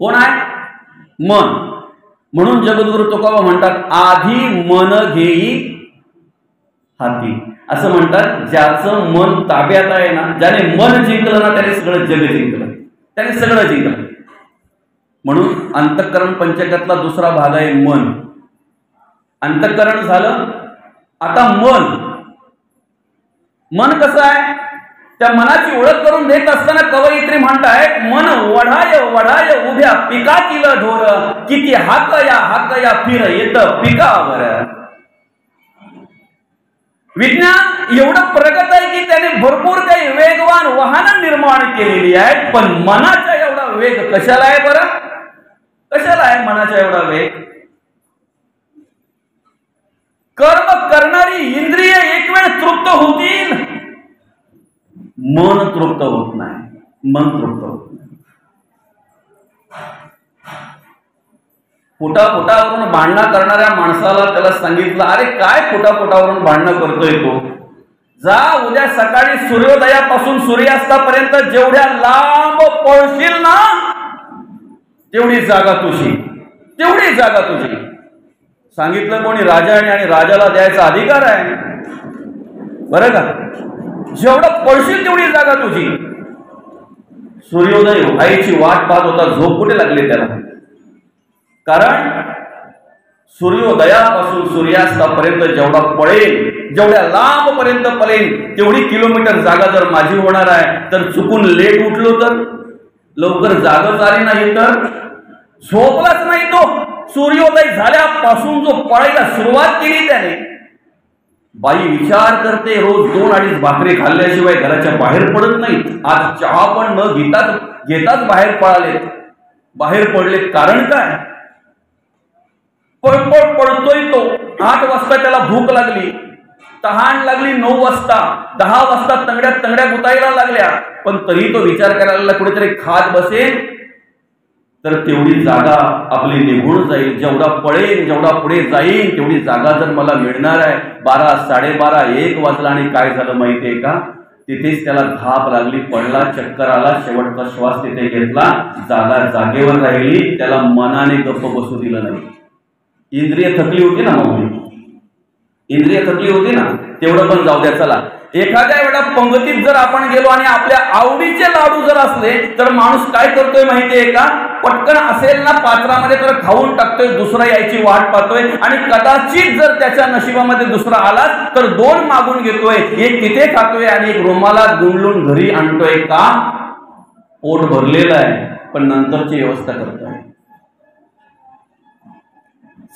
कोण आहे. मन. म्हणून जगद्गुरु तुकोबा म्हणतात आधी मन घेई हाती. असं म्हणतात ज्याचं मन ताब्यात आहे ना, ज्याने मन जिंकलं ना त्याने सगळं जग जिंकलं, त्याने सगळं जिंकलं. म्हणून अंतःकरण पंचकातला दुसरा भाग आहे मन. अंतःकरण झालं, आता मन. मन कसं आहे. त्या मनाची ओळख करून देत असताना कवयित्री म्हणतायत मन वढाय वढाय उभ्या पिकातील ढोर किती हाकया फिर येत पिकावर. विज्ञान एवढं प्रगत आहे की त्याने भरपूर काही वेगवान वाहनं निर्माण केलेली आहेत, पण मनाचा एवढा वेग कशाला आहे बरं. कशाला आहे मनाचा एवढा वेग. कर्म करणारी इंद्रिय एक वेळ तृप्त होतील, मन तृप्त होत नाही. मन तृप्त होत नाही. फुटाफुटावरून भांडणं करणाऱ्या माणसाला त्याला सांगितलं अरे काय फुटाफुटावरून भांडणं करतोय तू. जा उद्या सकाळी सूर्योदयापासून सूर्यास्तापर्यंत जेवढ्या लांब पळशील ना तेवढी जागा तुझी, तेवढी जागा तुझी. सांगितलं कोणी. राजाने. आणि राजाला द्यायचा अधिकार आहे बरं का. जेवढं पळशील तेवढी जागा तुझी. सूर्योदय व्हायची वाट पाहत होता, झोप कुठे लागली त्याला. कारण सूर्योदयापासून सूर्यास्तापर्यंत जेवढा पळेल, जेवढ्या लांब पर्यंत पळेल तेवढी किलोमीटर जागा जर माझी होणार आहे, तर चुकून लेट उठलो तर, लवकर जागच आली नाही तर, झोपलाच नाही तो, सूर्योदय झाल्यापासून जो पळायला सुरुवात केली त्याने. बाई विचार करते रोज 2-2.5 भाकरी खाल्ल्याशिवाय घराच्या बाहेर पडत नाही. आज चहा पण न घेताच बाहेर पळाले. बाहेर पडले कारण काय. पळपळ पळतोय तो. 8 वाजता त्याला भूक लागली, तहान लागली 9 वाजता, 10 वाजता तंगड्या गुतायला लागल्या, पण तरी तो विचार करायला कुठेतरी खात बसेल तर तेवढी जागा आपली निघून जाईल. जेवढा पळेल, जेवढा पुढे जाईल तेवढी जागा जर मला मिळणार आहे. 12, 12:30, 1 वाजला आणि काय झालं माहितीये का. तिथेच त्याला धाप लागली, पडला, चक्कर आला, शेवटचा श्वास तिथे घेतला, जागा जागेवर राहिली. त्याला मनाने गप्प बसू दिलं नाही. इंद्रिय थकली होती ना माऊली, इंद्रिय थकली होती ना. तेवढं पण जाऊ द्या. चला एखाद्या वेळा पंगतीत जर आपण गेलो आणि आपल्या आवडीचे लाडू जर असले तर माणूस काय करतोय माहितीये का. पटकन असेल ना पात्रामध्ये तर खाऊन टाकतोय, दुसरा यायची वाट पाहतोय, आणि कदाचित जर त्याच्या नशिबामध्ये दुसरा आला तर 2 मागून घेतोय, एक तिथे खातोय आणि एक रुमालात गुंडलून घरी आणतोय. का. पोट भरलेलं आहे पण नंतरची व्यवस्था करतोय.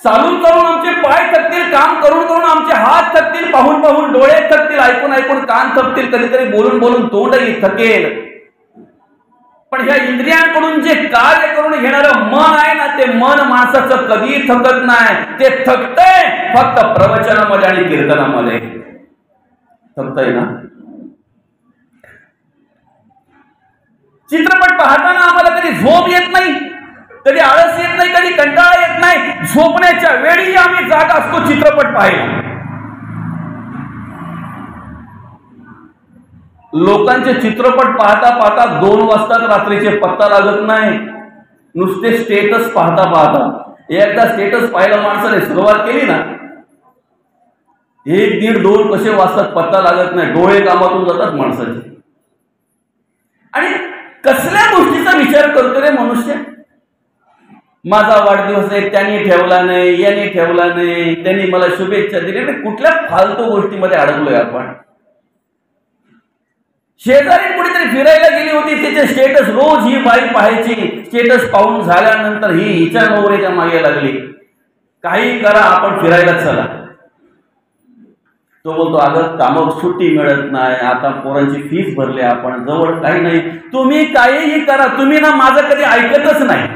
चालून चालून आमचे पाय थकतील, काम करून करून आमचे हात थकतील, पाहून पाहून डोळे थकतील, ऐकून ऐकून कान थकतील, कधीतरी बोलून बोलून तोंडही थकेल. पण ह्या इंद्रियांकडून जे कार्य करून घेणारं मन आहे ना, ते मन माणसाचं कधी थकत नाही. ते थकतंय फक्त प्रवचनामध्ये आणि कीर्तनामध्ये थकतंय ना. चित्रपट पाहताना आम्हाला कधी झोप येत नाही, कधी आळस येत नाही, कधी कंटाळा येत नाही. झोपण्याच्या वेळी आम्ही जागा असतो चित्रपट पाहायला. लोकांचे चित्रपट पाहता पाहता 2 वाजता रात्रीचे पत्ता लागत नाही. नुसते स्टेटस पाहता पाहता. एकदा स्टेटस पाहायला माणसाने सुरुवात केली ना, 1, 1.5, 2 कसे वाजतात पत्ता लागत नाही. डोळे कामातून जातात माणसाचे. आणि कसल्या गोष्टीचा विचार करतो रे मनुष्य. माझा वाढदिवस आहे, त्यांनी ठेवला नाही, यांनी ठेवला नाही, त्यांनी मला शुभेच्छा दिली. कुठल्या फालतू गोष्टीमध्ये अडकलोय आपण. शेजारी कुठेतरी फिरायला गेली होती, तिचे स्टेटस रोज ही बाई पाहायची. स्टेटस पाहून झाल्यानंतर ही हिच्या नवऱ्याच्या मागे लागली. काही करा, आपण फिरायला चला. तो बोलतो अगं कामावर सुट्टी मिळत नाही, आता पोरांची फीस भरली आपण, जवळ काही नाही, तुम्ही काहीही करा, तुम्ही ना माझं कधी ऐकतच नाही.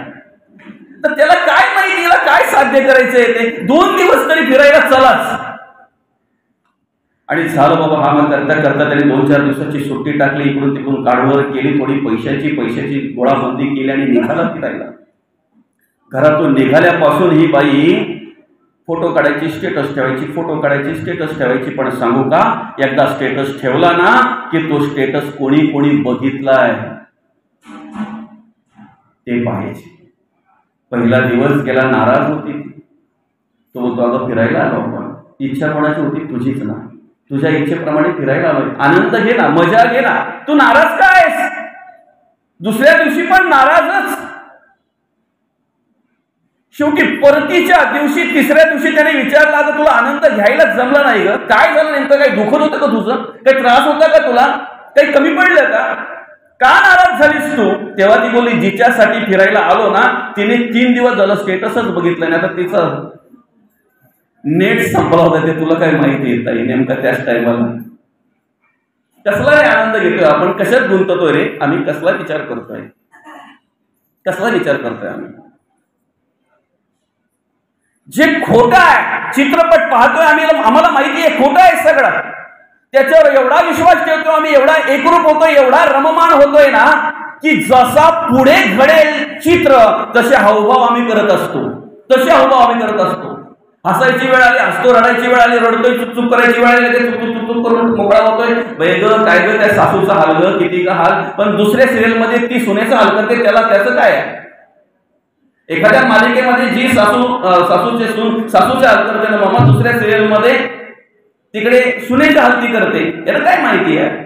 तर त्याला काय माहिती याला काय साध्य करायचंय ते, 2 दिवस तरी फिरायला चलाच. आणि झालं बाबा, हा मग करता करता त्याने 2-4 दिवसाची सुट्टी टाकली, इकडून तिकडून काढवर केली, थोडी पैशाची गोळाबंदी केली आणि निघाला फिरायला. घरातून निघाल्यापासून ही बाई फोटो काढायची, स्टेटस ठेवायची, फोटो काढायची, स्टेटस ठेवायची. पण सांगू का, एकदा स्टेटस ठेवला ना की तो स्टेटस कोणी कोणी बघितलाय ते पाहायचे. पहिला दिवस गेला, नाराज होती. तो बोलतो अगं फिरायला आलो आपण, इच्छा कोणाची होती? तुझीच ना, तुझ्या इच्छेप्रमाणे फिरायला आलोय, आनंद घे ना, मजा घे ना, तू नाराज का आहेस? दुसऱ्या दिवशी पण नाराजच. शेवटी परतीच्या दिवशी, तिसऱ्या दिवशी त्याने विचारलं अगं तुला आनंद घ्यायला जमला नाही ग, काय झालं नेमकं, काही दुखत होतं का तुझं, काही त्रास होता का तुला, काही कमी पडलं का नाराज झालीस तू? तेव्हा ती बोलली जिच्यासाठी फिरायला आलो ना तिने 3 दिवस झालं स्टेटसच बघितलं नाही, आता तिचं नेट संपला होता, ते तुला काय माहिती येत आहे नेमका त्याच टायमाला. कसला रे आनंद घेतोय आपण, कशात गुंततोय रे आम्ही, कसला विचार करतोय, कसला विचार करतोय आम्ही? जे खोटं आहे, चित्रपट पाहतोय आम्ही, आम्हाला माहिती आहे खोटं आहे सगळं, त्याच्यावर एवढा विश्वास ठेवतो आम्ही, एवढा एकरूप होतोय, एवढा रममान होतोय ना की जसा पुढे घडेल चित्र तसे हावभाव आम्ही करत असतो, तसे हावभाव आम्ही करत असतो. हसायची वेळ आली हसतो, रडायची वेळ आली रडतोय, चुकचुक करायची वेळ आली चुकचुक करून मोकळा होतोय. ग काय ग त्या सासूचा हाल ग, किती का हाल. पण दुसऱ्या सिरियल मध्ये ती सुनेचा हाल करते, त्याला त्याचं काय? एखाद्या मालिकेमध्ये जी सासूचे हाल करते ना मामा, दुसऱ्या सिरियल मध्ये तिकडे सुनेच्या हालती करते, याला काय माहिती आहे?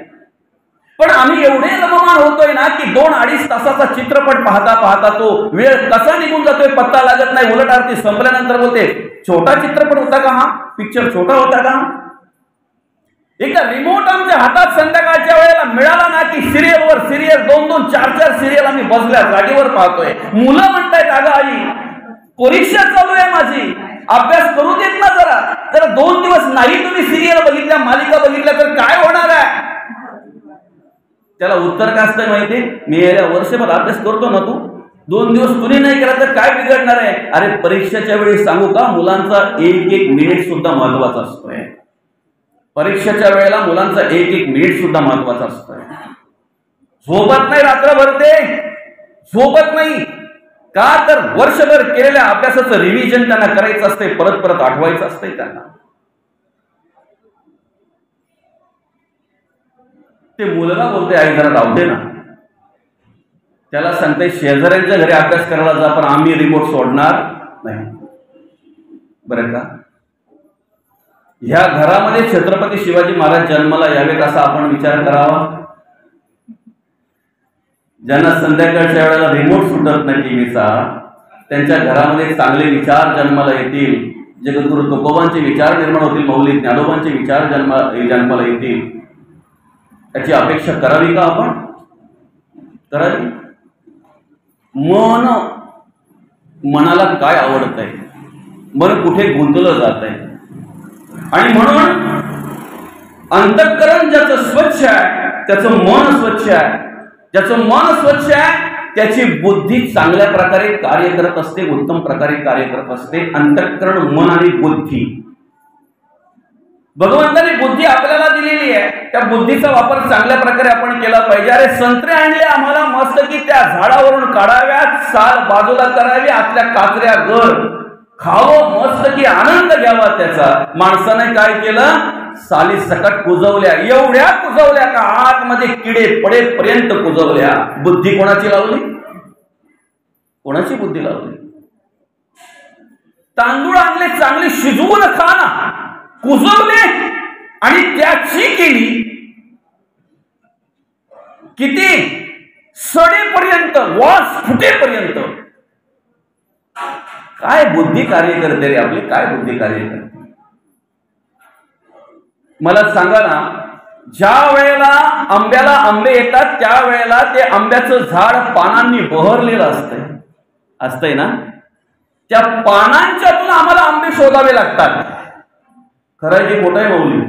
पण आम्ही एवढे रममान होतोय ना की 2-2.5 तासाचा चित्रपट पाहता पाहता तो वेळ कसा निघून जातोय पत्ता लागत नाही. उलट आरती संपल्यानंतर बोलते छोटा चित्रपट होता का हा, पिक्चर छोटा होता का? एकदा रिमोट आमच्या हातात संध्याकाळच्या वेळेला मिळाला ना की सिरियलवर सिरियल, 2-2, 4-4 सिरियल आम्ही बसल्या जागेवर पाहतोय. मुलं म्हणतायत अगं आई परीक्षा चालू आहे माझी, अभ्यास करू देत ना जरा 2 दिवस नाही तुम्ही सिरियल बघितल्या, मालिका बघितल्या तर काय होणार आहे? त्याला उत्तर काय असतं माहिती? मी याला वर्षभर अभ्यास करतो ना, तू 2 दिवस कुणी नाही केला तर काय बिघडणार आहे? अरे परीक्षेच्या वेळी सांगू का, मुलांचा 1-1 मिनिट सुद्धा महत्वाचा असतोय. परीक्षेच्या वेळेला मुलांचा 1-1 मिनिट सुद्धा महत्वाचा असतोय. झोपत नाही रात्रभर, ते झोपत नाही का तर वर्षभर केलेल्या अभ्यासाचं रिव्हिजन त्यांना करायचं असतंय, परत परत आठवायचं असतंय त्यांना. ते मुलगा बोलते आई जरा राहू दे ना, त्याला सांगते शेजाऱ्यांच्या घरी अभ्यास करायला जा, पण आम्ही रिमोट सोडणार नाही बरं का. ह्या घरामध्ये छत्रपती शिवाजी महाराज जन्माला यावेत असा आपण विचार करावा. ज्यांना संध्याकाळच्या वेळेला रिमोट सुटत नाही टीव्हीचा, त्यांच्या घरामध्ये चांगले विचार जन्माला येतील, जगद्गुरु तुकोबांचे विचार निर्माण होतील, मौलिक ज्ञानोबांचे विचार जन्माला येतील. त्याची अपेक्षा करावी का आपण? करावी. मनाला काय आवडत आहे, मन कुठे गुंतलं जात आहे, आणि म्हणून अंतःकरण ज्याचं स्वच्छ आहे त्याचं मन स्वच्छ आहे, ज्याचं मन स्वच्छ आहे त्याची बुद्धी चांगल्या प्रकारे कार्य करत असते, उत्तम प्रकारे कार्य करत असते. अंतःकरण, मन आणि बुद्धी, भगवंताने बुद्धी आपल्याला दिलेली आहे, त्या बुद्धीचा वापर चांगल्या प्रकारे आपण केला पाहिजे. अरे संत्रे आणले आम्हाला मस्त की त्या झाडावरून काढाव्यात, साल बाजूला करावी, आतल्या काचऱ्या घर खावं मस्त की आनंद घ्यावा त्याचा. माणसाने काय केलं? साली सकट कुजवल्या, एवढ्या कुजवल्या का आतमध्ये किडे पडेपर्यंत कुजवल्या. बुद्धी कोणाची लावली? कोणाची बुद्धी लावली? तांदूळ आणले चांगले शिजवून खा ना, कुजवले आणि त्याची केली किती सडेपर्यंत, वास फुटेपर्यंत. काय बुद्धी कार्य करते रे आपली, काय बुद्धी कार्य करते? मला सांगा ना, ज्या वेळेला आंब्याला आंबे येतात त्यावेळेला ते आंब्याचं झाड पानांनी बहरलेलं असतंय ना, त्या पानांच्यातून आम्हाला आंबे शोधावे लागतात. खरं की खोटं आहे माऊली?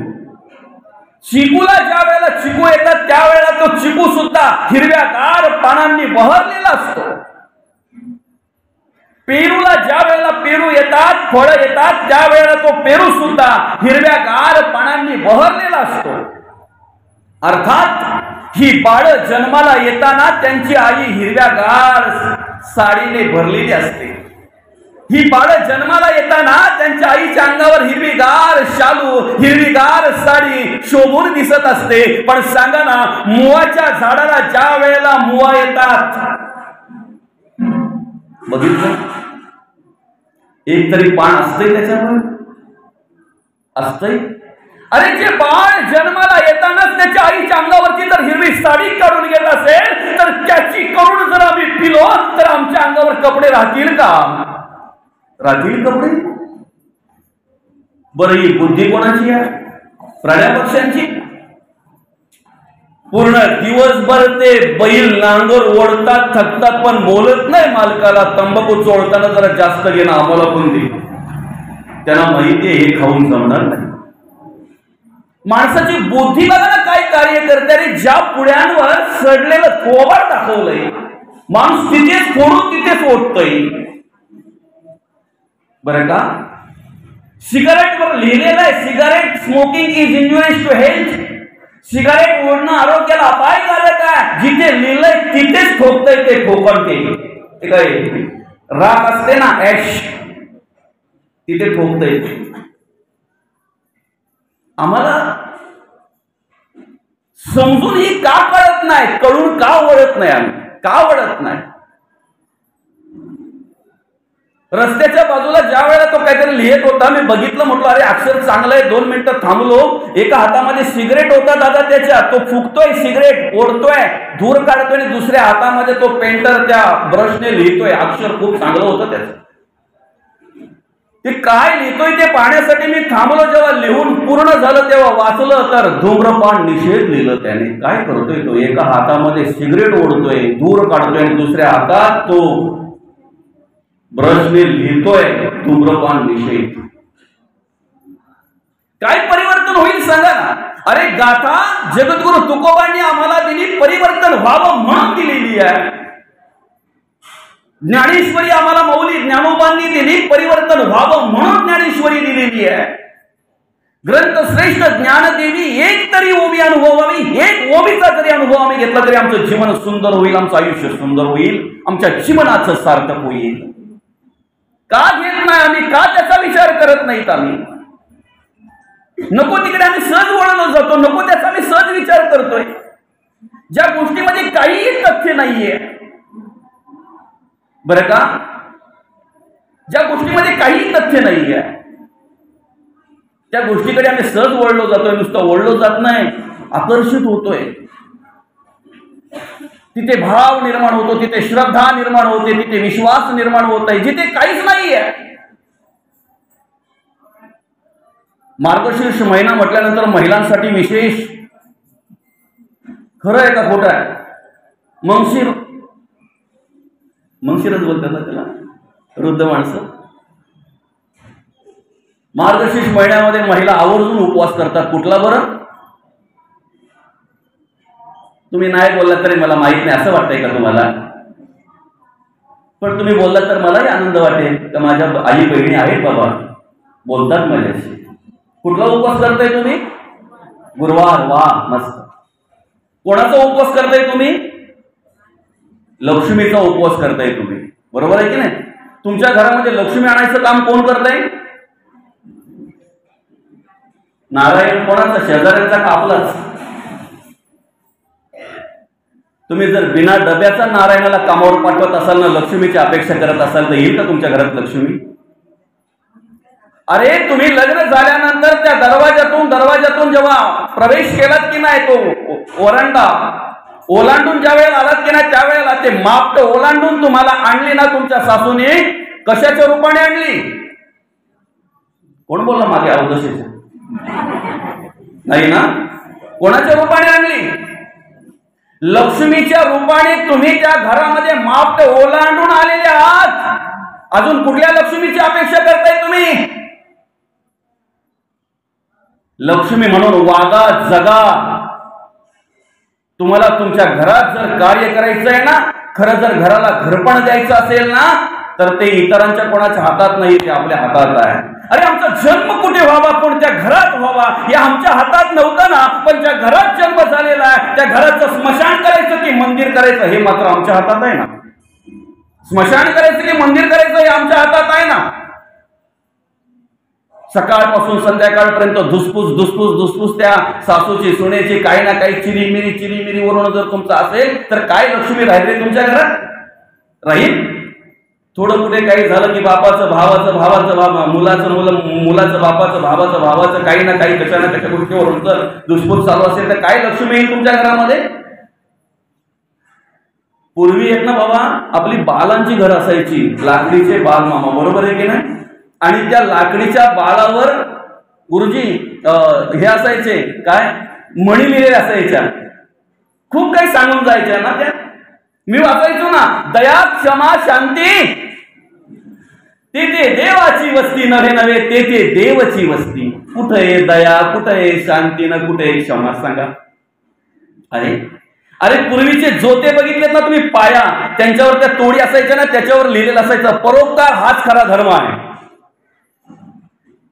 चिकूला ज्या वेळेला चिकू येतात त्यावेळेला तो चिकू सुद्धा हिरव्यागार पानांनी बहरलेला असतो. पेरूला ज्या वेळेला पेरू येतात, फळं येतात, त्यावेळेला तो पेरू सुद्धा हिरव्यागार पानांनी बहरलेला असतो. अर्थात ही बाळ जन्माला येताना त्यांची आई हिरव्यागार साडीने भरलेली असते. ही बाळ जन्माला येताना त्यांच्या आईच्या अंगावर हिरवीगार शालू, हिरवीगार साडी शोभून दिसत असते. पण सांगा ना, मुवाच्या झाडाला ज्या वेळेला मुवा येतात, बघितलं, एक तरी पान असतंय त्याच्यावर, असतंय. अरे जे बाळ जन्माला येतानाच त्याच्या आईच्या अंगावरती जर हिरवी साडी काढून घेत असेल, तर त्याची करून जर आम्ही पिलो तर आमच्या अंगावर कपडे राहतील का? राहतील कपडे? बरं, ही बुद्धी कोणाची आहे? प्राण्या पक्ष्यांची. पूर्ण दिवसभर ते बैल नांगर ओढतात, थकतात, पण बोलत नाही मालकाला. तंबाखू चोळताना जरा जास्त घेणं आम्हाला कोणती, त्यांना माहिती आहे हे खाऊन जमणार नाही. माणसाची बुद्धी बघा ना काय कार्य करते. आणि ज्या पुड्यांवर सडलेलं थोबाड दाखवलंय, माणूस तिथेच फोडून तिथेच ओढतोय. बरं का, सिगारेटवर लिहिलेलं आहे, cigarette smoking is injurious to health. Cigarette ओढणं आरोग्याला अपायकारक आहे. जिथे लिहिलंय तिथेच ठोकतंय ते ठोकणते. ते काय राख असते ना, ऍश, तिथे ठोकतंय. आम्हाला समजूनही का कळत नाही, कळून का वळत नाही, आम्ही का वळत नाही. रस्त्याच्या बाजूला ज्या वेळेला तो काहीतरी लिहित होता, मी बघितलं, म्हटलं अरे अक्षर चांगलं आहे. 2 मिनिटं थांबलो. एका हातामध्ये सिगरेट होता दादा त्याच्या, तो फुकतोय सिगरेट, ओढतोय, धूर काढतोय, आणि दुसऱ्या हातामध्ये तो पेंटर त्या ब्रशने लिहितोय. अक्षर खूप चांगलं होतं त्याचं. ते काय लिहितोय ते पाहण्यासाठी मी थांबलो. जेव्हा लिहून पूर्ण झालं तेव्हा वाचलं तर धूम्रपान निषेध लिहिलं त्याने. काय करतोय तो? एका हातामध्ये सिगरेट ओढतोय, धूर काढतोय, आणि दुसऱ्या हातात तो ब्रशने लिहितोय धूम्रपान निषेध. काय परिवर्तन होईल सांगा ना. अरे गाथा जगद्गुरु तुकोबांनी आम्हाला दिली, परिवर्तन व्हावं म्हणून दिलेली आहे. ज्ञानेश्वरी आम्हाला मौली ज्ञानोबांनी दिली, परिवर्तन व्हावं म्हणून ज्ञानेश्वरी दिलेली आहे. ग्रंथ श्रेष्ठ ज्ञानदेवी एक तरी ओवी अनुभवावी, एक ओवीचा जरी अनुभव आम्ही घेतला तरी आमचं जीवन सुंदर होईल, आमचं आयुष्य सुंदर होईल, आमच्या जीवनाचं सार्थक होईल. का घेत नाही आम्ही? का त्याचा विचार करत नाहीत आम्ही? नको तिकडे आम्ही सहज वळलो जातो, नको त्याचा आम्ही सहज विचार करतोय. ज्या गोष्टीमध्ये काहीही तथ्य नाहीये, बरं का, ज्या गोष्टीमध्ये काही तथ्य नाहीये, त्या गोष्टीकडे आम्ही सहज वळलो जातोय. नुसतं वळलो जात नाही, आकर्षित होतोय. तिथे भाव निर्माण होतो, तिथे श्रद्धा निर्माण होते, तिथे विश्वास निर्माण होत आहे, जिथे काहीच नाहीये. मार्गशीर्ष महिना म्हटल्यानंतर महिलांसाठी विशेष, खरं आहे का खोटं आहे? मंगशीरच बोलतात ना त्याला, वृद्ध माणसं. मार्गशीर्ष महिन्यामध्ये महिला आवर्जून उपवास करतात. कुठला बरं? तुम्ही नाही बोललात तरी मला माहित नाही, असं वाटतंय का तुम्हाला? पण तुम्ही बोललात तर मलाही आनंद वाटेल का माझ्या आई बहिणी आहेत बाबा, बोलतात माझ्याशी. कुठला उपवास करताय तुम्ही? गुरुवार. वा, मस्त. कोणाचा उपवास करताय तुम्ही? लक्ष्मीचा उपवास करताय तुम्ही, बरोबर आहे की नाही? तुमच्या घरामध्ये लक्ष्मी आणायचं काम कोण करताय? नारायण कोणाचा? शेजाऱ्यांचा का आपलाच? तुम्ही जर बिना डब्याचा नारायणाला कामावर पाठवत असाल ना, लक्ष्मीची अपेक्षा करत असाल, तर येईल का तुमच्या घरात लक्ष्मी? अरे तुम्ही लग्न झाल्यानंतर त्या दरवाजातून जेव्हा प्रवेश केलात की नाही, तो वरंडा ओलांडून ज्या वेळेला आलात की नाही, त्यावेळेला ते मापट ओलांडून तुम्हाला आणली ना तुमच्या सासूने, कशाच्या रूपाने आणली? कोण बोलला मागे? अवदशीच्या नाही ना? कोणाच्या रूपाने आणली? लक्ष्मीच्या रूपाने तुम्ही त्या घरामध्ये मापट ओलांडून आलेले आहात. अजून कुठल्या लक्ष्मीची अपेक्षा करताय तुम्ही? लक्ष्मी म्हणून वागा, जगा. तुम्हाला तुमच्या घरात जर कार्य करायचं आहे ना, खरं जर घराला घरपण द्यायचं असेल ना, तर ते इतरांच्या कोणाच्या हातात नाही, ते आपल्या हातात आहे. अरे आमचा जन्म कुठे व्हावा, कोणत्या घरात व्हावा, हे आमच्या हातात नव्हतं ना, पण ज्या घरात जन्म झालेला आहे त्या घराचं स्मशान करायचं की मंदिर करायचं हे मात्र आमच्या हातात आहे ना. स्मशान करायचं की मंदिर करायचं हे आमच्या हातात आहे ना. सकाळपासून संध्याकाळपर्यंत धुसफूस त्या सासूची सुनेची काही ना काही चिरीमिरी वरून जर तुमचं असेल तर काय लक्ष्मी राहिली तुमच्या घरात? राहील. थोडं कुठे काही झालं की बापाचं भावाचं मुलाचं बापाचं काही ना काही कशा ना कशा गोष्टीवरून जर धुसफूस चालू असेल तर काय लक्ष्मी येईल तुमच्या घरामध्ये? पूर्वी एक ना बाबा आपली बालांची घर असायची, लाकडीचे बाल मामा, बरोबर आहे की नाही? आणि त्या लाकडीच्या बाळावर गुरुजी हे असायचे काय, म्हणी लिहिलेले असायच्या, खूप काही सांगून जायच्या ना त्या. मी वाचायचो ना, दया क्षमा शांती ते देवाची वस्ती, नव्हे ते देवची वस्ती. कुठे आहे दया, कुठे आहे शांती, ना कुठे आहे क्षमा? सांगा. अरे पूर्वीचे जोते बघितलेत ना तुम्ही, पाया त्यांच्यावर त्या तोडी असायच्या ना, त्याच्यावर लिहिलेलं असायचं परोपकार हाच खरा धर्म आहे.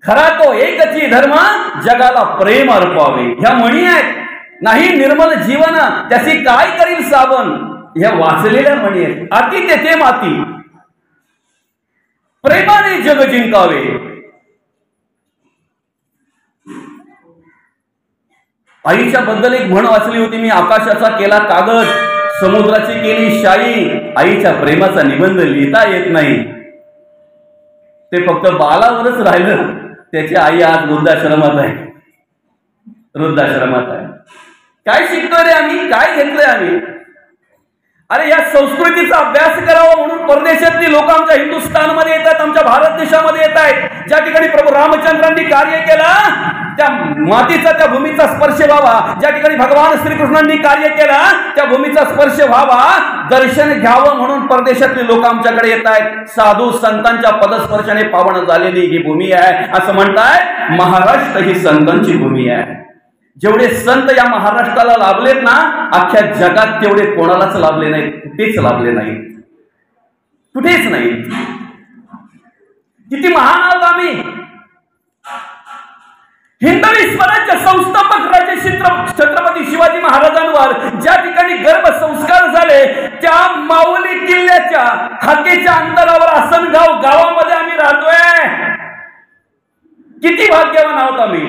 खरा तो एकची धर्म, जगाला प्रेम अर्पावे. ह्या म्हणी आहेत. नाही निर्मल जीवन त्याची काय करील साबण, ह्या वाचलेल्या म्हणी आहेत. अति तेथे माती, प्रेमाने जग जिंकावे. आईच्या बद्दल एक म्हण वाचली होती मी, आकाशाचा केला कागद, समुद्राची केली शाई, आईच्या प्रेमाचा निबंध लिहिता येत नाही. ते फक्त बालावरच राहिलं. त्याची आई आज वृद्धाश्रमात आहे. काय शिकतोय रे आम्ही, काय घेतलंय आम्ही? अरे या संस्कृतीचा अभ्यास करावा म्हणून परदेशातली लोक आमच्या हिंदुस्थानमध्ये येतात, आमच्या भारत देशामध्ये येत आहेत. ज्या ठिकाणी प्रभू रामचंद्रांनी कार्य केलं त्या मातीचा, त्या भूमीचा स्पर्श व्हावा. ज्या ठिकाणी भगवान श्रीकृष्णांनी कार्य केलं त्या भूमीचा स्पर्श व्हावा, दर्शन घ्यावं म्हणून परदेशातले लोक आमच्याकडे येत आहेत. साधू संतांच्या पदस्पर्शाने पावन झालेली ही भूमी आहे. असं म्हणताय महाराष्ट्र ही संतांची भूमी आहे. जेवढे संत या महाराष्ट्राला लाभलेत ना, अख्ख्या जगात तेवढे कोणालाच लाभले नाहीत, कुठेच लाभले नाहीत, कुठेच नाहीत. किती महान आहोत आम्ही. हिंदवी स्वराज्य संस्थापक राजे छत्रपती शिवाजी महाराजांवर ज्या ठिकाणी गर्भ संस्कार झाले त्या माऊली किल्ल्याच्या हाकेच्या अंतरावर आसनगाव गावामध्ये आम्ही राहतोय. किती भाग्यवान आहोत आम्ही.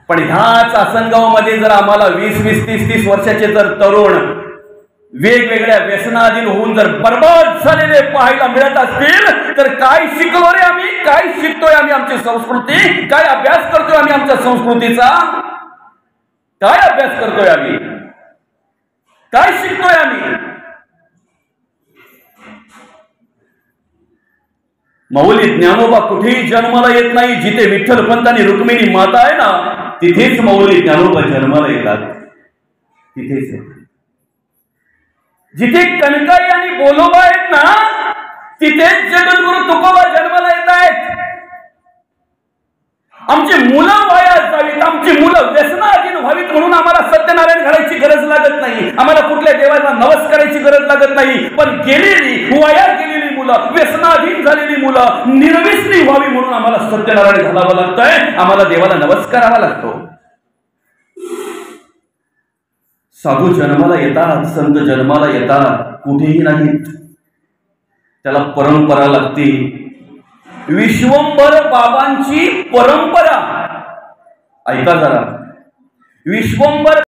पण ह्याच आसनगावमध्ये जर आम्हाला 20-30 वर्षाचे जर तरुण वेगवेगळ्या व्यसनाधीन होऊन जर बर्बाद झालेले पाहायला मिळत असतील तर काय शिकलो रे आम्ही, काय शिकतोय आम्ही आमची संस्कृती, काय अभ्यास करतोय आम्ही आमच्या संस्कृतीचा, काय अभ्यास करतोय आम्ही, काय शिकतोय आम्ही? माऊली ज्ञानोबा कुठेही जन्माला येत नाही. जिथे विठ्ठलपंत आणि रुक्मिणी माता आहे ना, तिथेच माऊली ज्ञानोबा जन्माला येतात. तिथेच जिथे कनकाई आणि बोलोबा आहेत ना, तिथेच जगद्गुरु तुकोबा जन्माला येत आहेत. आमची मुलं वाया जावीत, आमची मुलं व्यसनाधीन व्हावीत म्हणून आम्हाला सत्यनारायण घालायची गरज लागत नाही, आम्हाला कुठल्या देवाला नवस करायची गरज लागत नाही. पण गेलेली वाया गेलेली मुलं, व्यसनाधीन झालेली मुलं निर्व्यसनी व्हावी म्हणून आम्हाला सत्यनारायण घालावं लागतंय, आम्हाला देवाला नवस करावा लागतो. साधू जन्माला येतात, संत जन्माला येतात, कुठेही नाहीत. त्याला परंपरा लागते. विश्वंभर बाबांची परंपरा ऐका जरा. विश्वंभर